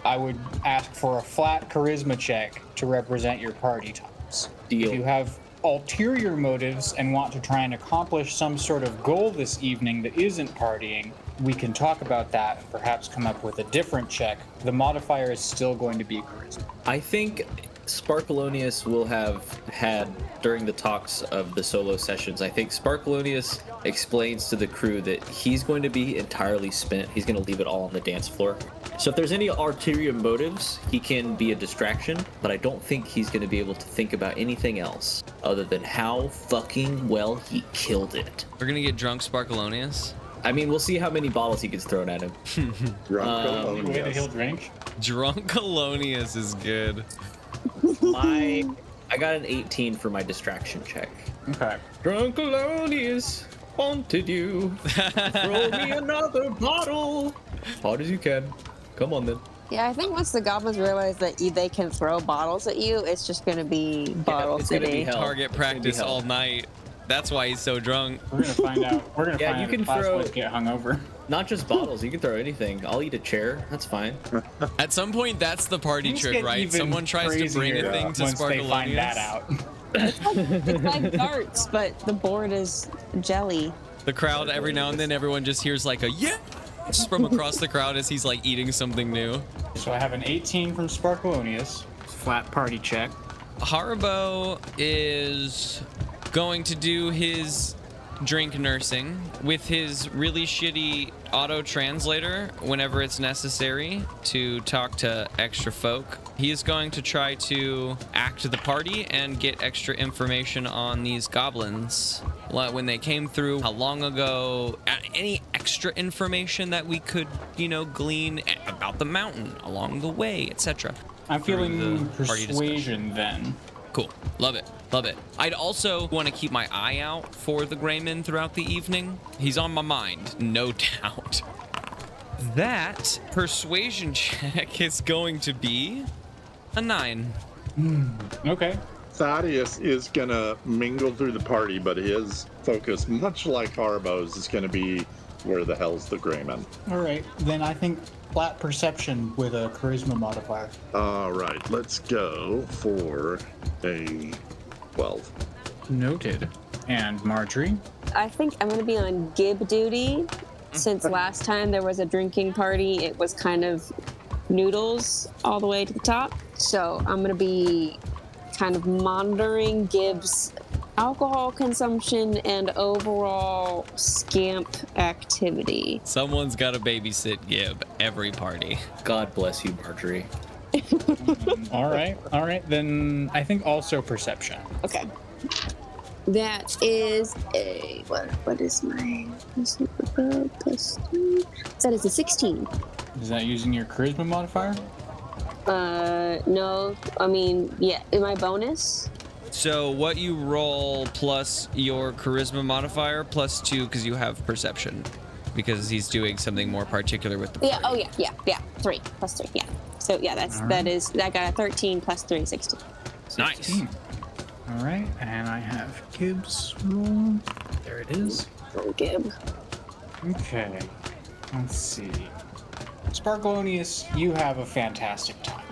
I would ask for a flat charisma check to represent your party times. Deal. If you have ulterior motives and want to try and accomplish some sort of goal this evening that isn't partying, we can talk about that and perhaps come up with a different check. The modifier is still going to be charisma. I think Sparkleoneous will have had during the talks of the solo sessions. I think Sparkleoneous explains to the crew that he's going to be entirely spent. He's going to leave it all on the dance floor. So if there's any ulterior motives, he can be a distraction, but I don't think he's going to be able to think about anything else other than how fucking well he killed it. We're gonna get drunk, Sparkleoneous. I mean, we'll see how many bottles he gets thrown at him. Any way that he'll drink? Drunkalonious is good. I got an 18 for my distraction check. Okay. Drunkalonious wanted you. Throw me another bottle. Hard as you can. Come on then. Yeah, I think once the goblins realize that they can throw bottles at you, it's just going to be Bottle it's gonna be City. hell. Target It's gonna be practice hell. all night. That's why he's so drunk. We're gonna find out. We're gonna Yeah, find you out can if class throw- boys get hungover. Not just bottles. You can throw anything. I'll eat a chair. That's fine. At some point, that's the party Things trick, get right? even Someone tries to bring a crazier thing to once they find Sparkleoneous. that out. It's like darts, but the board is jelly. The crowd, every now and then, everyone just hears like a yes from across the crowd as he's like eating something new. So I have an 18 from Sparkleoneous. Flat party check. Haribo is going to do his drink nursing with his really shitty auto translator whenever it's necessary to talk to extra folk. He is going to try to act the party and get extra information on these goblins. When they came through, how long ago, any extra information that we could, glean about the mountain along the way, etc. I'm feeling the party persuasion then. Cool. Love it. Love it. I'd also want to keep my eye out for the Greyman throughout the evening. He's on my mind, no doubt. That persuasion check is going to be a 9. Okay. Thaddeus is gonna mingle through the party, but his focus, much like Haribo's, is gonna be where the hell's the Greyman. All right. Then I think flat perception with a charisma modifier. All right, let's go for a 12. Noted. And Marjorie? I think I'm going to be on Gib duty. Since last time there was a drinking party, it was kind of Noodles all the way to the top. So I'm going to be kind of monitoring Gib's alcohol consumption and overall scamp activity. Someone's got to babysit Gib every party. God bless you, Marjorie. All right. All right. Then I think also perception. Okay. That is a what is my plus 3? That is a 16. Is that using your charisma modifier? No. I mean, yeah. My bonus. So what you roll plus your charisma modifier plus 2 because you have perception. Because he's doing something more particular with the Yeah. party. Oh yeah. 3 plus 3. Yeah. So yeah, that got a 13 plus 3, 16. Nice. All right. And I have Gibbs roll. There it is. Oh, Gib. Okay. Let's see. Sparkleoneous, you have a fantastic time.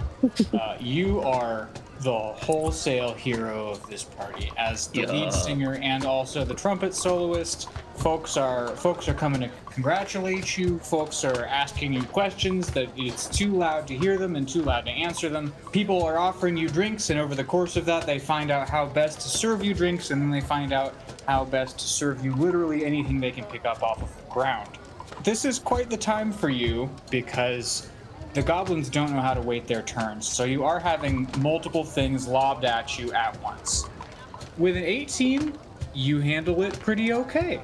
You are the wholesale hero of this party, as the Yeah. lead singer and also the trumpet soloist. Folks are coming to congratulate you. Folks are asking you questions that it's too loud to hear them and too loud to answer them. People are offering you drinks, and over the course of that, they find out how best to serve you drinks, and then they find out how best to serve you literally anything they can pick up off of the ground. This is quite the time for you because the goblins don't know how to wait their turns, so you are having multiple things lobbed at you at once. With an 18, you handle it pretty okay.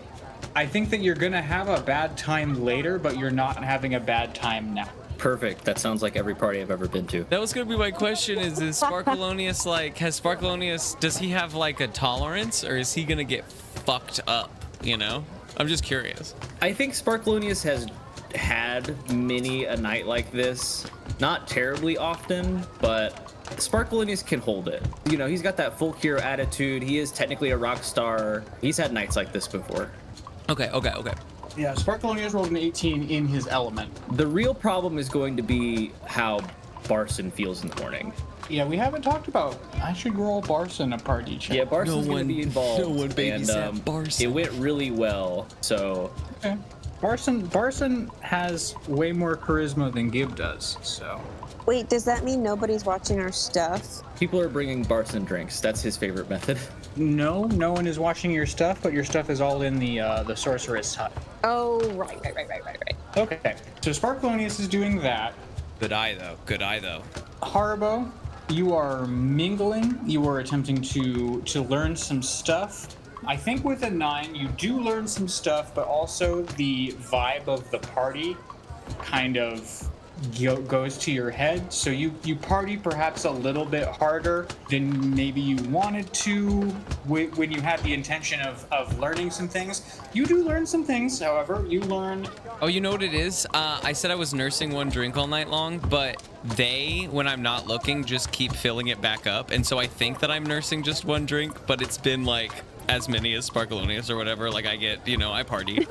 I think that you're gonna have a bad time later, but you're not having a bad time now. Perfect. That sounds like every party I've ever been to. That was gonna be my question: is Sparkleoneous has Sparkleoneous? Does he have like a tolerance, or is he gonna get fucked up? You know, I'm just curious. I think Sparkleoneous has had many a night like this. Not terribly often, but Sparkleoneous can hold it. You know, he's got that full hero attitude. He is technically a rock star. He's had nights like this before. Okay. Yeah, Sparkleoneous rolled an 18 in his element. The real problem is going to be how Barson feels in the morning. Yeah, we haven't talked about. I should roll Barson a party check. Yeah, Barson's going to be involved. no one babysat and, Barson. It went really well, so... Okay. Barson has way more charisma than Gib does, so. Wait, does that mean nobody's watching our stuff? People are bringing Barson drinks. That's his favorite method. No one is watching your stuff, but your stuff is all in the sorceress hut. Oh, right. Okay, so Sparkleoneous is doing that. Good eye though. Haribo, you are mingling. You are attempting to learn some stuff. I think with a 9, you do learn some stuff, but also the vibe of the party kind of goes to your head. So you party perhaps a little bit harder than maybe you wanted to when you had the intention of learning some things. You do learn some things, however. You learn... Oh, you know what it is? I said I was nursing one drink all night long, but they, when I'm not looking, just keep filling it back up. And so I think that I'm nursing just one drink, but it's been like as many as Sparkleoneous or whatever. Like I get, I party.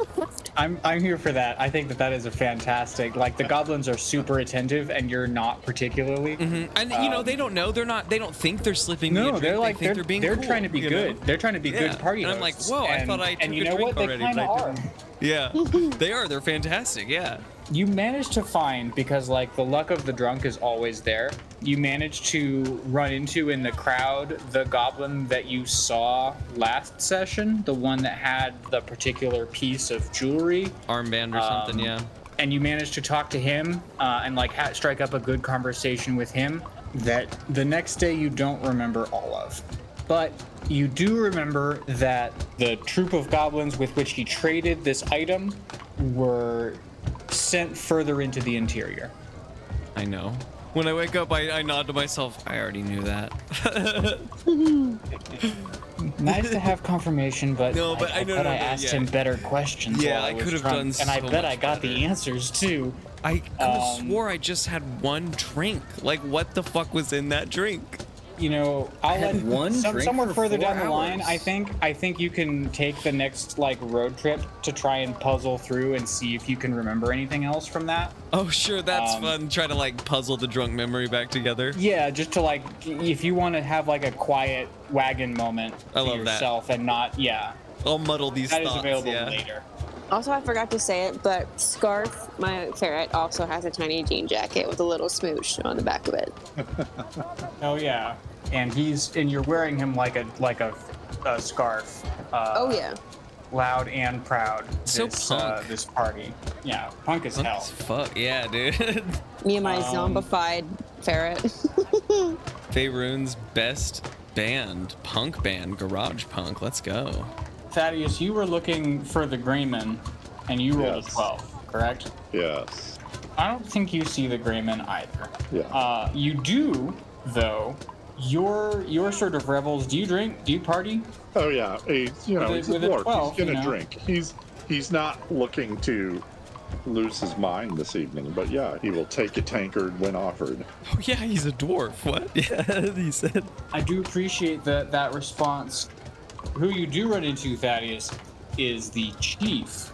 I'm here for that. I think that is a fantastic. Like the goblins are super attentive, and you're not particularly. Mm-hmm. And they don't know. They don't think they're slipping me a No, drink. they're like they think they're being they're cool, trying to be good. They're trying to be good party And I'm like, hosts. whoa! I thought I took and you a know drink what? They already. kind but of I are. didn't. Yeah, they are. They're fantastic. Yeah. You manage to find, because like the luck of the drunk is always there, you manage to run into in the crowd the goblin that you saw last session, the one that had the particular piece of jewelry. Armband or something, yeah. And you manage to talk to him and like strike up a good conversation with him that the next day you don't remember all of. But you do remember that the troop of goblins with which he traded this item were sent further into the interior. I know. When I wake up, I nod to myself. I already knew that. Nice to have confirmation, but No, but I know, bet no, I no, asked yeah. him better questions. Yeah, while I was could have drunk, done and I so bet I much got the better. answers too. I could have swore I just had one drink. Like, what the fuck was in that drink? You know, I'll had let one drink somewhere for further 4 down the line. hours. I think you can take the next like road trip to try and puzzle through and see if you can remember anything else from that. Oh, sure, that's fun. Try to like puzzle the drunk memory back together. Yeah, just to like, if you want to have like a quiet wagon moment I to love that. yourself and not, yeah, I'll muddle these that is thoughts. available yeah. later. Also, I forgot to say it, but Scarf, my ferret, also has a tiny jean jacket with a little smooch on the back of it. Oh yeah, and you're wearing him like a scarf. Oh yeah. Loud and proud. So punk. This party. Yeah, punk as hell. Fuck yeah, dude. Me and my zombified ferret. Faerun's best band, punk band, garage punk. Let's go. Thaddeus, you were looking for the Greyman, and you rolled Yes. a 12, correct? Yes. I don't think you see the Greyman either. Yeah. You do, though. Your sort of revels. Do you drink? Do you party? Oh yeah. He's a with a dwarf. 12, he's gonna you know. drink. He's not looking to lose his mind this evening, but yeah, he will take a tankard when offered. Oh yeah, he's a dwarf. What? Yeah, he said. I do appreciate that response. Who you do run into, Thaddeus, is the chief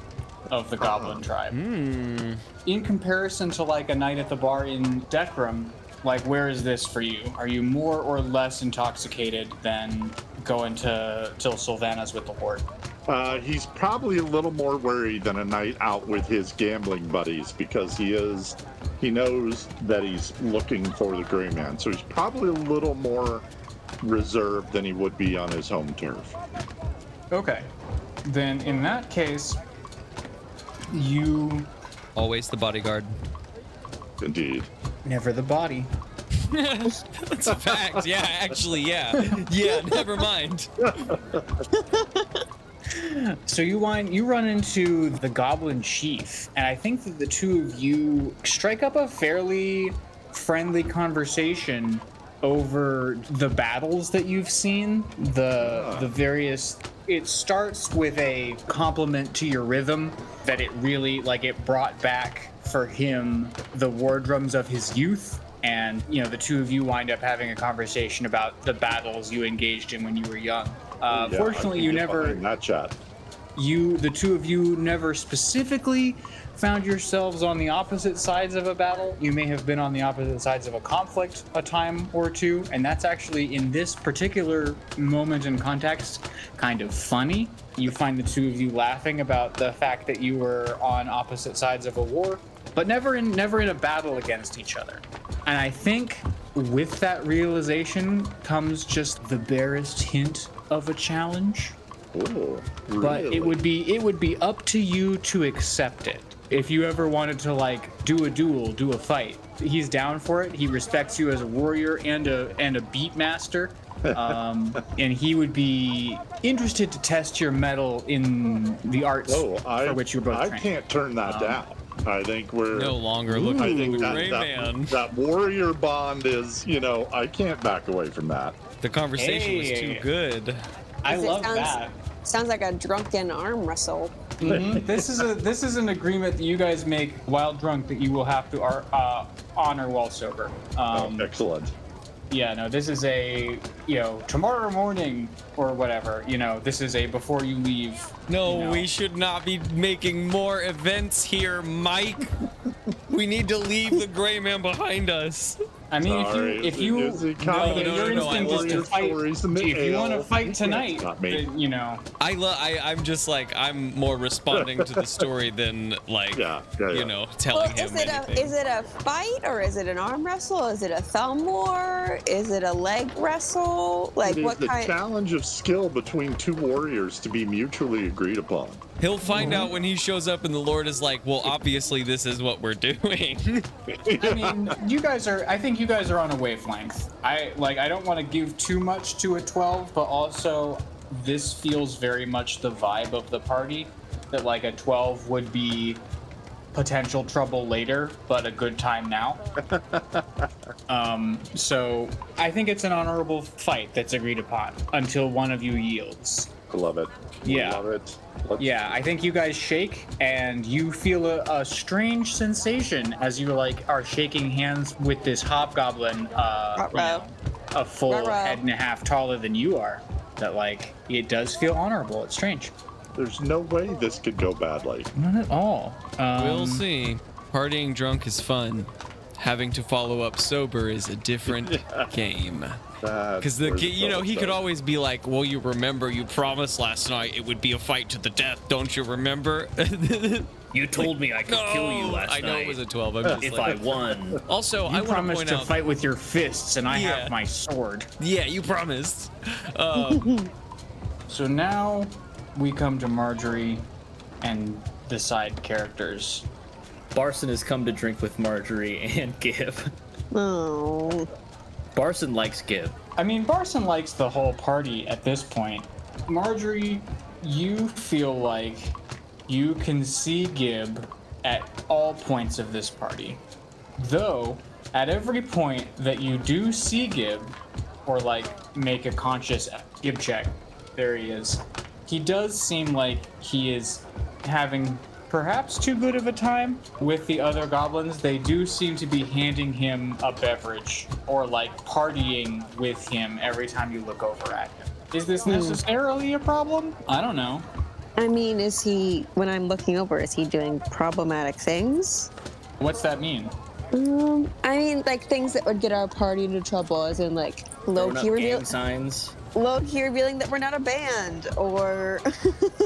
of the Goblin tribe. In comparison to like a night at the bar in Decrum, Like, where is this for you? Are you more or less intoxicated than going to Sylvanas with the Horde? He's probably a little more worried than a night out with his gambling buddies because he knows that he's looking for the Gray Man. So he's probably a little more reserved than he would be on his home turf. Okay. Then in that case, you Always the bodyguard. Indeed. never the body. That's a fact. Yeah, actually, yeah. Yeah, never mind. So you run into the Goblin Chief, and I think that the two of you strike up a fairly friendly conversation over the battles that you've seen, the various. It starts with a compliment to your rhythm that it really it brought back for him the war drums of his youth. And, the two of you wind up having a conversation about the battles you engaged in when you were young. Fortunately, you never... That chat. The two of you never specifically found yourselves on the opposite sides of a battle. You may have been on the opposite sides of a conflict a time or two, and that's actually, in this particular moment and context, kind of funny. You find the two of you laughing about the fact that you were on opposite sides of a war, but never in a battle against each other. And I think with that realization comes just the barest hint of a challenge. Ooh, really? But it would be up to you to accept it. If you ever wanted to do a duel, do a fight, he's down for it. He respects you as a warrior and a beat master. And he would be interested to test your mettle in the arts for which you're both trained. I can't turn that down. I think we're no longer looking for the Gray Man. That warrior bond is, I can't back away from that. The conversation was too good. I love that. Sounds like a drunken arm wrestle. Mm-hmm. This is an agreement that you guys make while drunk that you will have to honor while sober. Excellent. Yeah, no, this is a, tomorrow morning or whatever, this is a before you leave. No, we should not be making more events here, Mike. We need to leave the Gray Man behind us. I mean, if you your instinct is to fight. If you want to fight tonight, then, I'm more responding to the story than telling him anything. Is it a fight or is it an arm wrestle? Is it a thumb war? Is it a leg wrestle? It is the challenge of skill between two warriors to be mutually agreed upon. He'll find out when he shows up and the Lord is like, well, obviously this is what we're doing. I mean, I think you guys are on a wavelength. I don't want to give too much to a 12, but also this feels very much the vibe of the party, that a 12 would be potential trouble later, but a good time now. So I think it's an honorable fight that's agreed upon until one of you yields. I love it. Yeah. I love it. I think you guys shake and you feel a strange sensation as you are shaking hands with this hobgoblin, a full head and a half taller than you are. That it does feel honorable. It's strange. There's no way this could go badly. Not at all. We'll see. Partying drunk is fun. Having to follow up sober is a different game. Because he could always be like, well, you remember, you promised last night it would be a fight to the death. Don't you remember? You told me I could kill you last night. I know it was a 12. I'm just if I won. Also, you I want to promised point to out, fight with your fists, and I have my sword. Yeah, you promised. So now we come to Marjorie and the side characters. Barson has come to drink with Marjorie and Gib. Oh. Barson likes Gib. I mean, Barson likes the whole party at this point. Marjorie, you feel like you can see Gib at all points of this party. Though, at every point that you do see Gib, or make a conscious Gib check, there he is. He does seem like he is having perhaps too good of a time with the other goblins. They do seem to be handing him a beverage or partying with him every time you look over at him. Is this necessarily a problem? I don't know. I mean, when I'm looking over, is he doing problematic things? What's that mean? I mean, like things that would get our party into trouble, as in like Throwing up low-key gang signs. revealing that we're not a band, or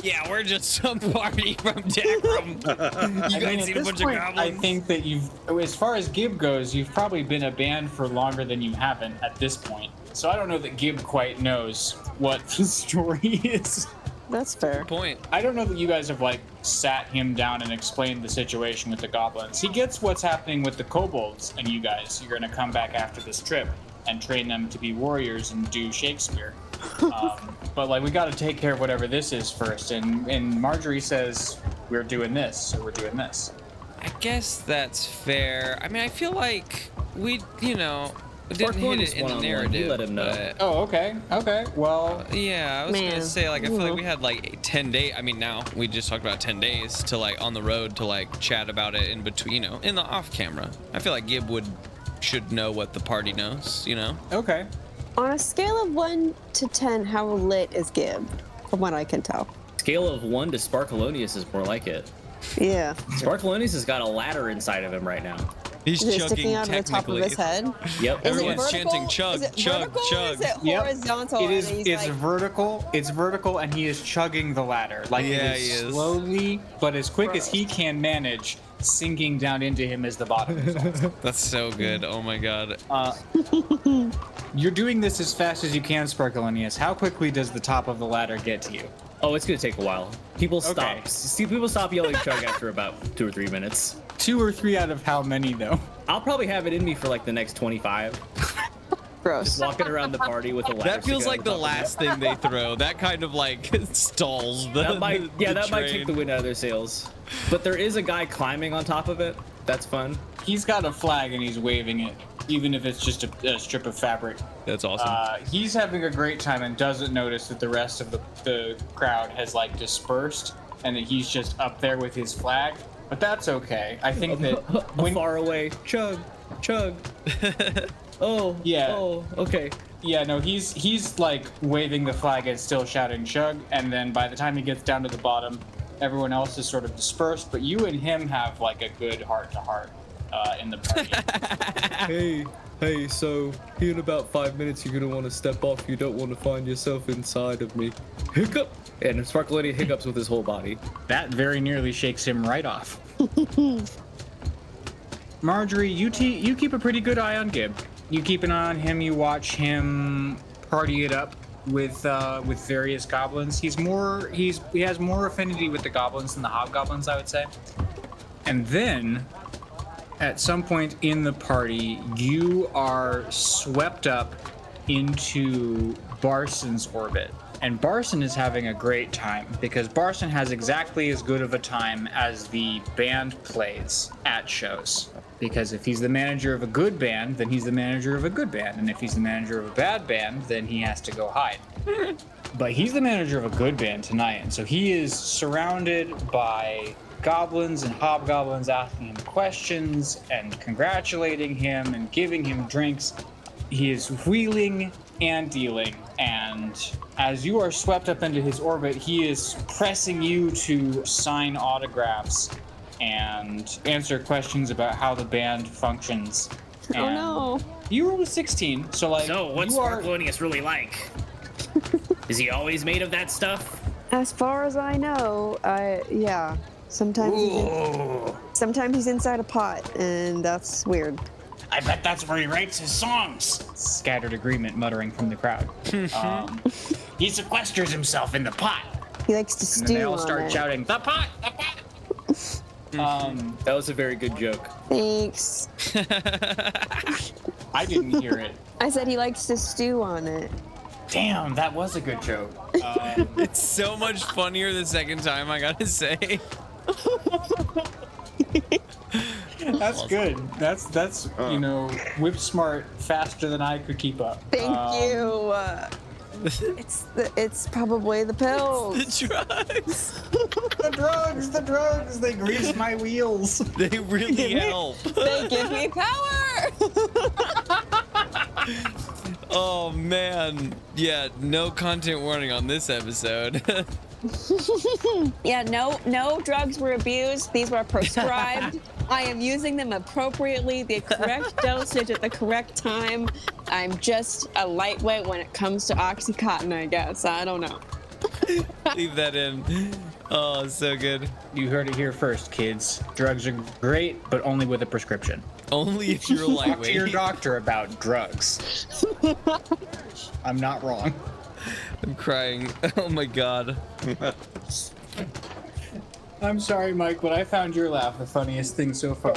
Yeah, we're just some party from Dackram. You I guys mean, seen at a this bunch point, of I goblins? think that as far as Gib goes, you've probably been a band for longer than you haven't at this point. So I don't know that Gib quite knows what the story is. that's fair. Point. I don't know that you guys have like sat him down and explained the situation with the goblins. He gets what's happening with the kobolds, and you guys, you're gonna come back after this trip and train them to be warriors and do Shakespeare. But like we got to take care of whatever this is first. And Marjorie says we're doing this, so we're doing this. I guess that's fair. I mean, I feel like we, didn't hit Sparkleoneous it in the one-on-one, you narrative. let him know. but- Oh, okay. Well, Yeah, I was Man. gonna say, like, I feel like we had like 10 days. I mean, now we just talked about 10 days to like on the road to like chat about it in between, in the off camera. I feel like Gib should know what the party knows, okay. On a scale of 1 to 10, how lit is Gib? From what I can tell. Scale of 1 to Sparkleoneous is more like it. Yeah. Sparkleoneous has got a ladder inside of him right now. He's Is it chugging sticking out of the top of technically. his head? Yep. Is it Everyone's vertical? chanting chug, Is it chug, vertical chug. Or is it Yep. horizontal? It is. and he's It's like, vertical. It's vertical, and he is chugging the ladder. Like Yeah, it he is. slowly, but as quick as he can manage, sinking down into him as the bottom is. That's so good. Oh my god. You're doing this as fast as you can, Sparkleoneous. How quickly does the top of the ladder get to you? Oh, it's gonna take a while. People stop. Okay. See, people stop yelling chug after about 2 or 3 minutes. 2 or 3 out of how many, though? I'll probably have it in me for like the next 25. gross. Just walking around the party with a ladder. That feels sticking like out the top of me. last thing they throw. That kind of like stalls the. That might, yeah, that might take train. the wind out of their sails. But there is a guy climbing on top of it. That's fun. He's got a flag and he's waving it, even if it's just a strip of fabric. That's awesome. He's having a great time and doesn't notice that the rest of the crowd has like dispersed and that he's just up there with his flag. But that's okay. I think that when Far away. Chug, chug. Oh, Yeah. Oh, okay. yeah, no, he's like waving the flag and still shouting chug, and then by the time he gets down to the bottom, everyone else is sort of dispersed, but you and him have like a good heart to heart in the party. Hey, so here in about 5 minutes you're gonna want to step off. You don't want to find yourself inside of me. Hiccup! And Sparkleoneous hiccups with his whole body. That very nearly shakes him right off. Marjorie, you keep a pretty good eye on Gib. You keep an eye on him. You watch him party it up with various goblins. He has more affinity with the goblins than the hobgoblins, I would say. And then, at some point in the party, you are swept up into Barson's orbit. And Barson is having a great time because Barson has exactly as good of a time as the band plays at shows. Because if he's the manager of a good band, then he's the manager of a good band. And if he's the manager of a bad band, then he has to go hide. But he's the manager of a good band tonight. And so he is surrounded by goblins and hobgoblins asking him questions and congratulating him and giving him drinks. He is wheeling and dealing, and as you are swept up into his orbit, he is pressing you to sign autographs and answer questions about how the band functions. Oh And no. You rolled a 16, so like So, what's you are Sparkleoneous really like? Is he always made of that stuff? As far as I know, yeah. Sometimes he's inside a pot, and that's weird. I bet that's where he writes his songs. scattered agreement muttering from the crowd. He sequesters himself in the pot. He likes to And then they stew all on start it. shouting, "The pot! The pot!" That was a very good joke. Thanks. I didn't hear it. I said he likes to stew on it. Damn, that was a good joke. It's so much funnier the second time, I gotta say. That's good. That's whip smart faster than I could keep up. Thank you. It's probably the pills. The drugs. The drugs, they grease my wheels. They really help. They give me power. Oh man. Yeah, no content warning on this episode. Yeah, no drugs were abused. These were prescribed. I am using them appropriately, the correct dosage at the correct time. I'm just a lightweight when it comes to Oxycontin, I guess. I don't know. Leave that in. Oh, so good. You heard it here first, kids. Drugs are great, but only with a prescription. Only if you're a Talk to lightweight. your doctor about drugs. I'm not wrong. I'm crying. Oh my god. I'm sorry, Mike, but I found your laugh the funniest thing so far.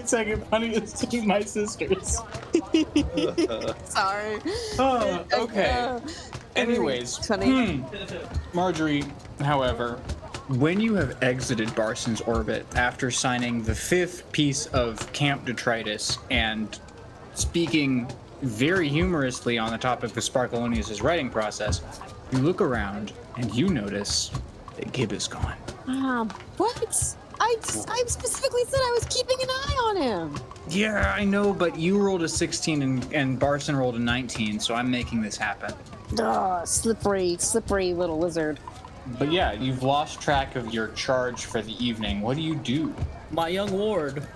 Second funniest to my sisters. Sorry. Oh, okay. Anyways, Funny. Marjorie, however, when you have exited Barson's orbit after signing the 5th piece of Camp Detritus and speaking very humorously on the topic of Sparkleoneous' writing process, you look around and you notice that Gib is gone. What? I specifically said I was keeping an eye on him. Yeah, I know, but you rolled a 16 and Barson rolled a 19, so I'm making this happen. Slippery little lizard. But yeah, you've lost track of your charge for the evening. What do you do? My young ward.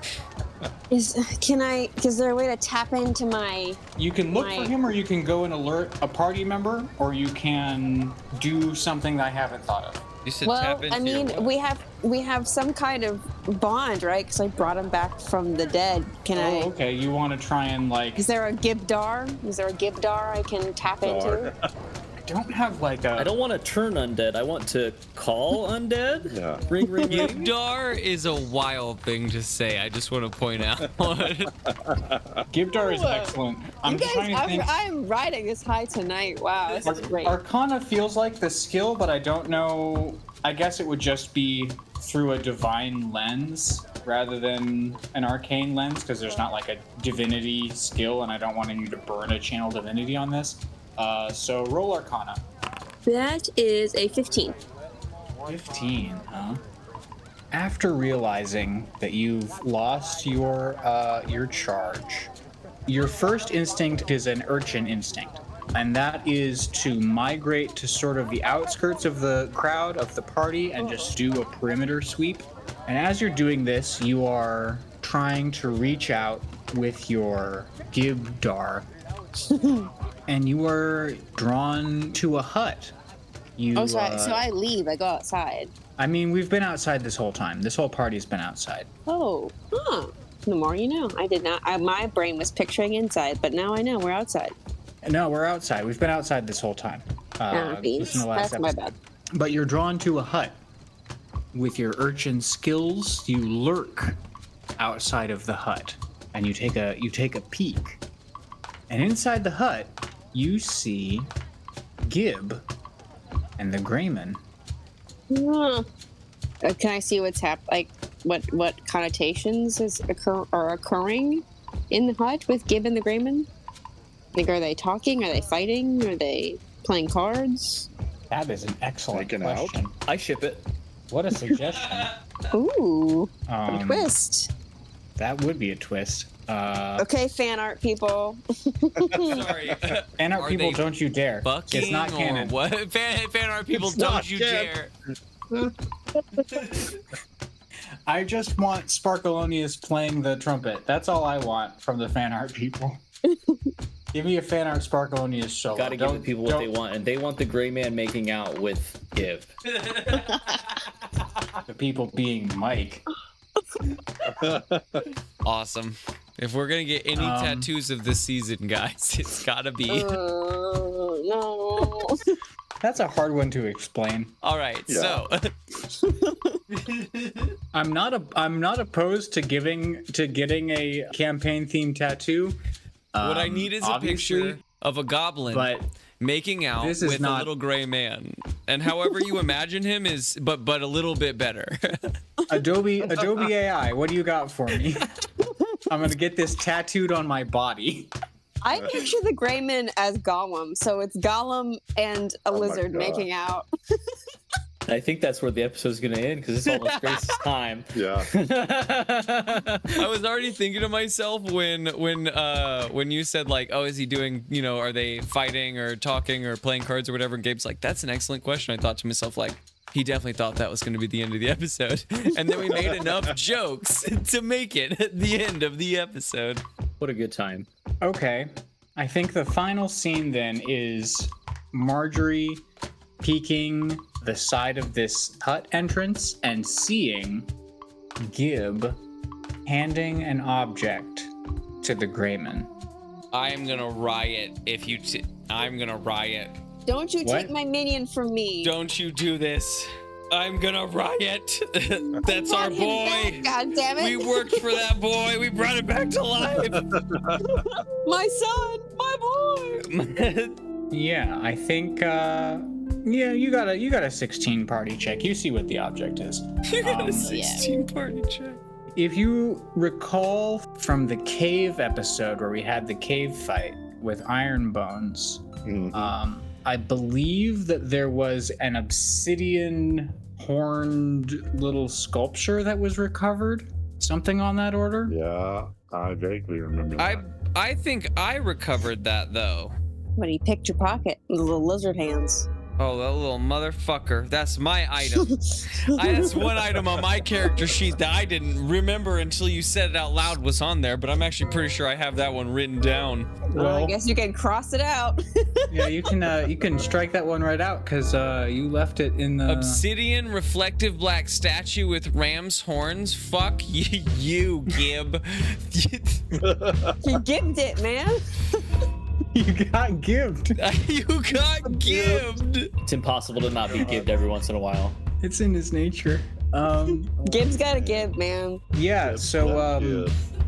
Is there a way to tap into my... You can look for him, or you can go and alert a party member, or you can do something that I haven't thought of. You said Well, tap into I mean, your we have some kind of bond, right? Because I brought him back from the dead. Oh, okay. You want to try and like... Is there a Gibdar? Is there a Gibdar I can tap into? I don't have like a... I don't want to turn undead. I want to call undead. Yeah. Ring, ring, ring. Gibdar is a wild thing to say. I just want to point out. Gibdar is excellent. I'm You trying to guys, think... I'm riding this high tonight. Wow, this is great. Arcana feels like the skill, but I don't know. I guess it would just be through a divine lens rather than an arcane lens, because there's not like a divinity skill, and I don't want you to burn a channel divinity on this. So roll Arcana. That is a 15. 15, huh? After realizing that you've lost your charge, your first instinct is an urchin instinct, and that is to migrate to sort of the outskirts of the crowd, of the party, and just do a perimeter sweep. And as you're doing this, you are trying to reach out with your Gibdar, and you are drawn to a hut. So I leave. I go outside. I mean, we've been outside this whole time. This whole party's been outside. Oh, the more you know. I did not. My brain was picturing inside, but now I know we're outside. No, we're outside. We've been outside this whole time. Beans. That's my bad. But you're drawn to a hut. With your urchin skills, you lurk outside of the hut, and you take a peek. And inside the hut, you see Gib and the Greyman. Can I see what's like what connotations are occurring in the hut with Gib and the Greyman? Like, are they talking? Are they fighting? Are they playing cards? That is an excellent Making out? question. I ship it. What a suggestion. Ooh, a twist. That would be a twist. Okay, fan art people. Sorry. Fan art Are people, they don't you dare. Bucking It's not canon. or what? Fan art people, It's don't not you canon. dare. I just want Sparkleoneous playing the trumpet. That's all I want from the fan art people. Give me a fan art Sparkleoneous solo. Gotta give the people what they want, and they want the gray man making out with Gib. The people being Mike. Awesome. If we're gonna get any tattoos of this season, guys, it's gotta be. No. That's a hard one to explain. All right, Yeah. so I'm not opposed to getting a campaign themed tattoo. what I need is a obviously, picture of a goblin but making out this is with a not- little gray man, and however you imagine him is, but a little bit better. Adobe AI, what do you got for me? I'm gonna get this tattooed on my body. I picture the Greyman as Gollum, so it's Gollum and a my lizard God. making out. I think that's where the episode's gonna end because it's almost Grace's time. Yeah. I was already thinking to myself when you said like, oh, is he doing, you know, are they fighting or talking or playing cards or whatever? And Gabe's like, that's an excellent question. I thought to myself like, he definitely thought that was going to be the end of the episode. And then we made enough jokes to make it the end of the episode. What a good time. Okay. I think the final scene then is Marjorie peeking the side of this hut entrance and seeing Gib handing an object to the Greyman. I am going to riot if you... I'm going to riot. Don't you What? take my minion from me. Don't you do this. I'm going to riot. That's our Want him boy. back, God damn it. We worked for that boy. We brought it back to life. My son, my boy. Yeah, I think you got a 16 party check. You see what the object is. You got a 16 party check. If you recall from the cave episode where we had the cave fight with Iron Bones, I believe that there was an obsidian horned little sculpture that was recovered. Something on that order? Yeah, I vaguely remember that. I think I recovered that though. When he picked your pocket with the little lizard hands. Oh, that little motherfucker. That's my item. That's one item on my character sheet that I didn't remember until you said it out loud was on there, but I'm actually pretty sure I have that one written down. Well, I guess you can cross it out. Yeah, you can strike that one right out because you left it in the Obsidian reflective black statue with ram's horns. Fuck you, Gib. He gibbed it, man. You got gibbed. You got gibbed. It's impossible to not be gibbed every once in a while. It's in his nature. Gibb's gotta give, man. Yeah, so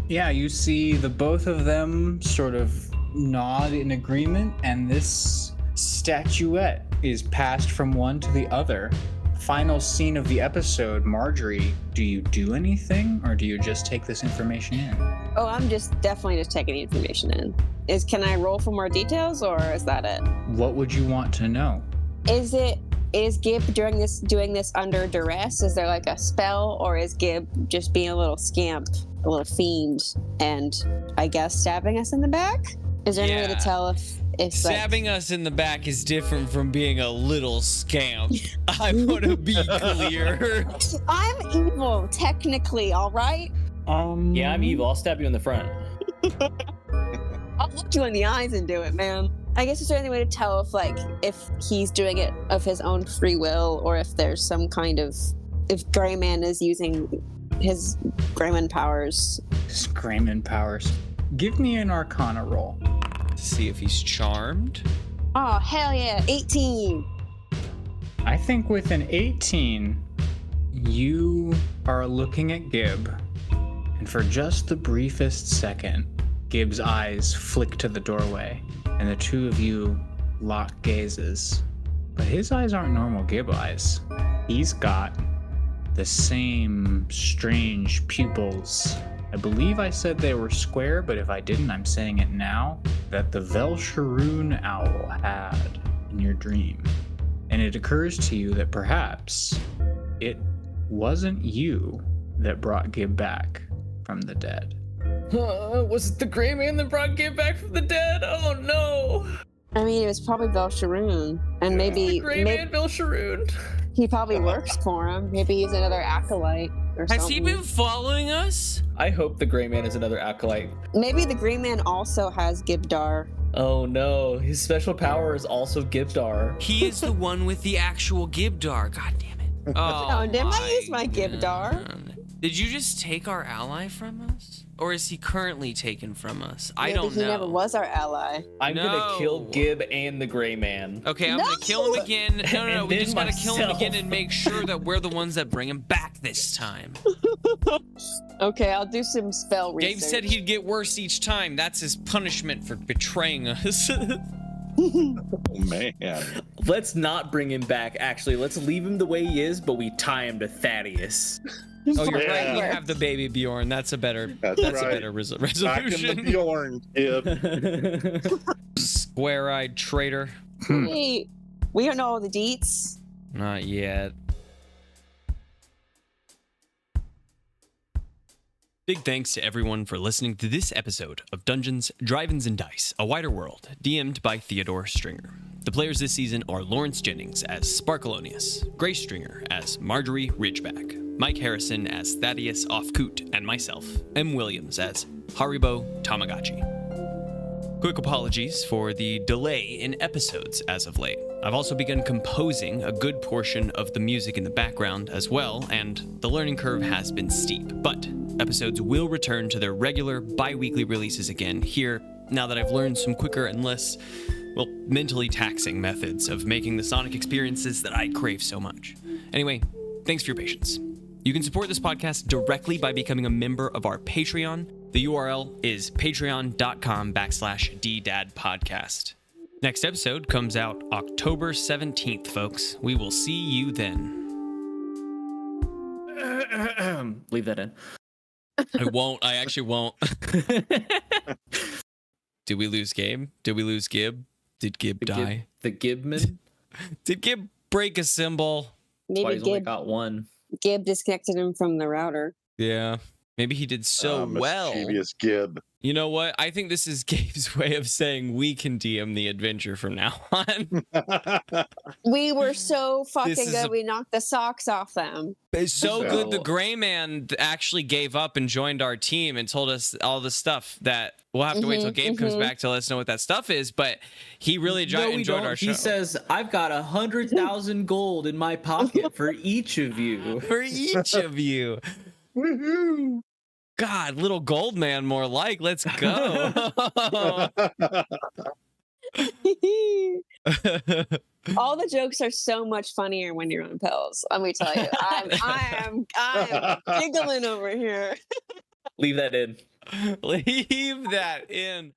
yeah, you see the both of them sort of nod in agreement, and this statuette is passed from one to the other. Final scene of the episode, Marjorie, do you do anything or do you just take this information in? Oh, I'm definitely just taking the information in. Can I roll for more details, or is that it? What would you want to know? Is Gib doing this under duress? Is there like a spell, or is Gib just being a little scamp, a little fiend, and I guess stabbing us in the back? Is there any way to tell if stabbing us in the back is different from being a little scamp? I want to be clear. I'm evil, technically, all right? Yeah, I'm evil. I'll stab you in the front. I'll look you in the eyes and do it, man. I guess is there any way to tell if he's doing it of his own free will, or if there's some kind of, if Greyman is using his Greyman powers? His Greyman powers. Give me an Arcana roll. See if he's charmed. Oh, hell yeah, 18. I think with an 18, you are looking at Gib, and for just the briefest second, Gib's eyes flick to the doorway, and the two of you lock gazes. But his eyes aren't normal Gib eyes. He's got the same strange pupils. I believe I said they were square, but if I didn't, I'm saying it now, that the Velsharoon owl had in your dream. And it occurs to you that perhaps it wasn't you that brought Gib back from the dead. Was it the gray man that brought Gib back from the dead? Oh no! I mean, it was probably Velsharoon, and maybe Man Velsharoon. he probably works for him. Maybe he's another acolyte or something. Has he been following us? I hope the gray man is another acolyte. Maybe the Green Man also has Gibdar. Oh no, his special power is also Gibdar. He is the one with the actual Gibdar. God damn it. Oh, didn't I use my Gibdar? God. Did you just take our ally from us? Or is he currently taken from us? I Maybe don't know. he never was our ally. I'm gonna kill No. Gib and the gray man. Okay, I'm gonna kill him again. No, And we then just gotta kill him myself. again and make sure that we're the ones that bring him back this time. Okay, I'll do some spell research. Gabe said he'd get worse each time. That's his punishment for betraying us. Oh man. Let's not bring him back. Actually, let's leave him the way he is, but we tie him to Thaddeus. Oh, you're right. We Yeah. have the baby Bjorn. That's a better. That's a right. better Back in the resolution. Bjorn, Gib. Square-eyed traitor. Hey, we don't know all the deets. Not yet. Big thanks to everyone for listening to this episode of Dungeons, Drive-Ins, and Dice, A Wider World, DM'd by Theodore Stringer. The players this season are Lawrence Jennings as Sparkleoneous, Grace Stringer as Marjorie Ridgeback, Mike Harrison as Thaddeus Ofkoot, and myself, M. Williams as Haribo Tamagotchi. Quick apologies for the delay in episodes as of late. I've also begun composing a good portion of the music in the background as well, and the learning curve has been steep, but episodes will return to their regular bi-weekly releases again here now that I've learned some quicker and less, well, mentally taxing methods of making the sonic experiences that I crave so much. Anyway, thanks for your patience. You can support this podcast directly by becoming a member of our Patreon. The URL is patreon.com/ddadpodcast. Next episode comes out October 17th, folks. We will see you then. Leave that in. I won't. I actually won't. Did we lose Gabe? Did we lose Gib? Did Gib die? The Gibman? Did Gib break a symbol? That's why Maybe he's only Gib, got one. Gib disconnected him from the router. Yeah. Maybe he did so well. Mischievous Gib. You know what? I think this is Gabe's way of saying we can DM the adventure from now on. We were so fucking This is good. a- We knocked the socks off them. It's so So- good the gray man actually gave up and joined our team and told us all the stuff that we'll have to wait till Gabe comes back to let us know what that stuff is, but he really enjoyed our show. He says, I've got 100,000 gold in my pocket for each of you. For each of you. Woohoo! God, little gold man more like. Let's go. All the jokes are so much funnier when you're on pills. Let me tell you, I am giggling over here. Leave that in. Leave that in.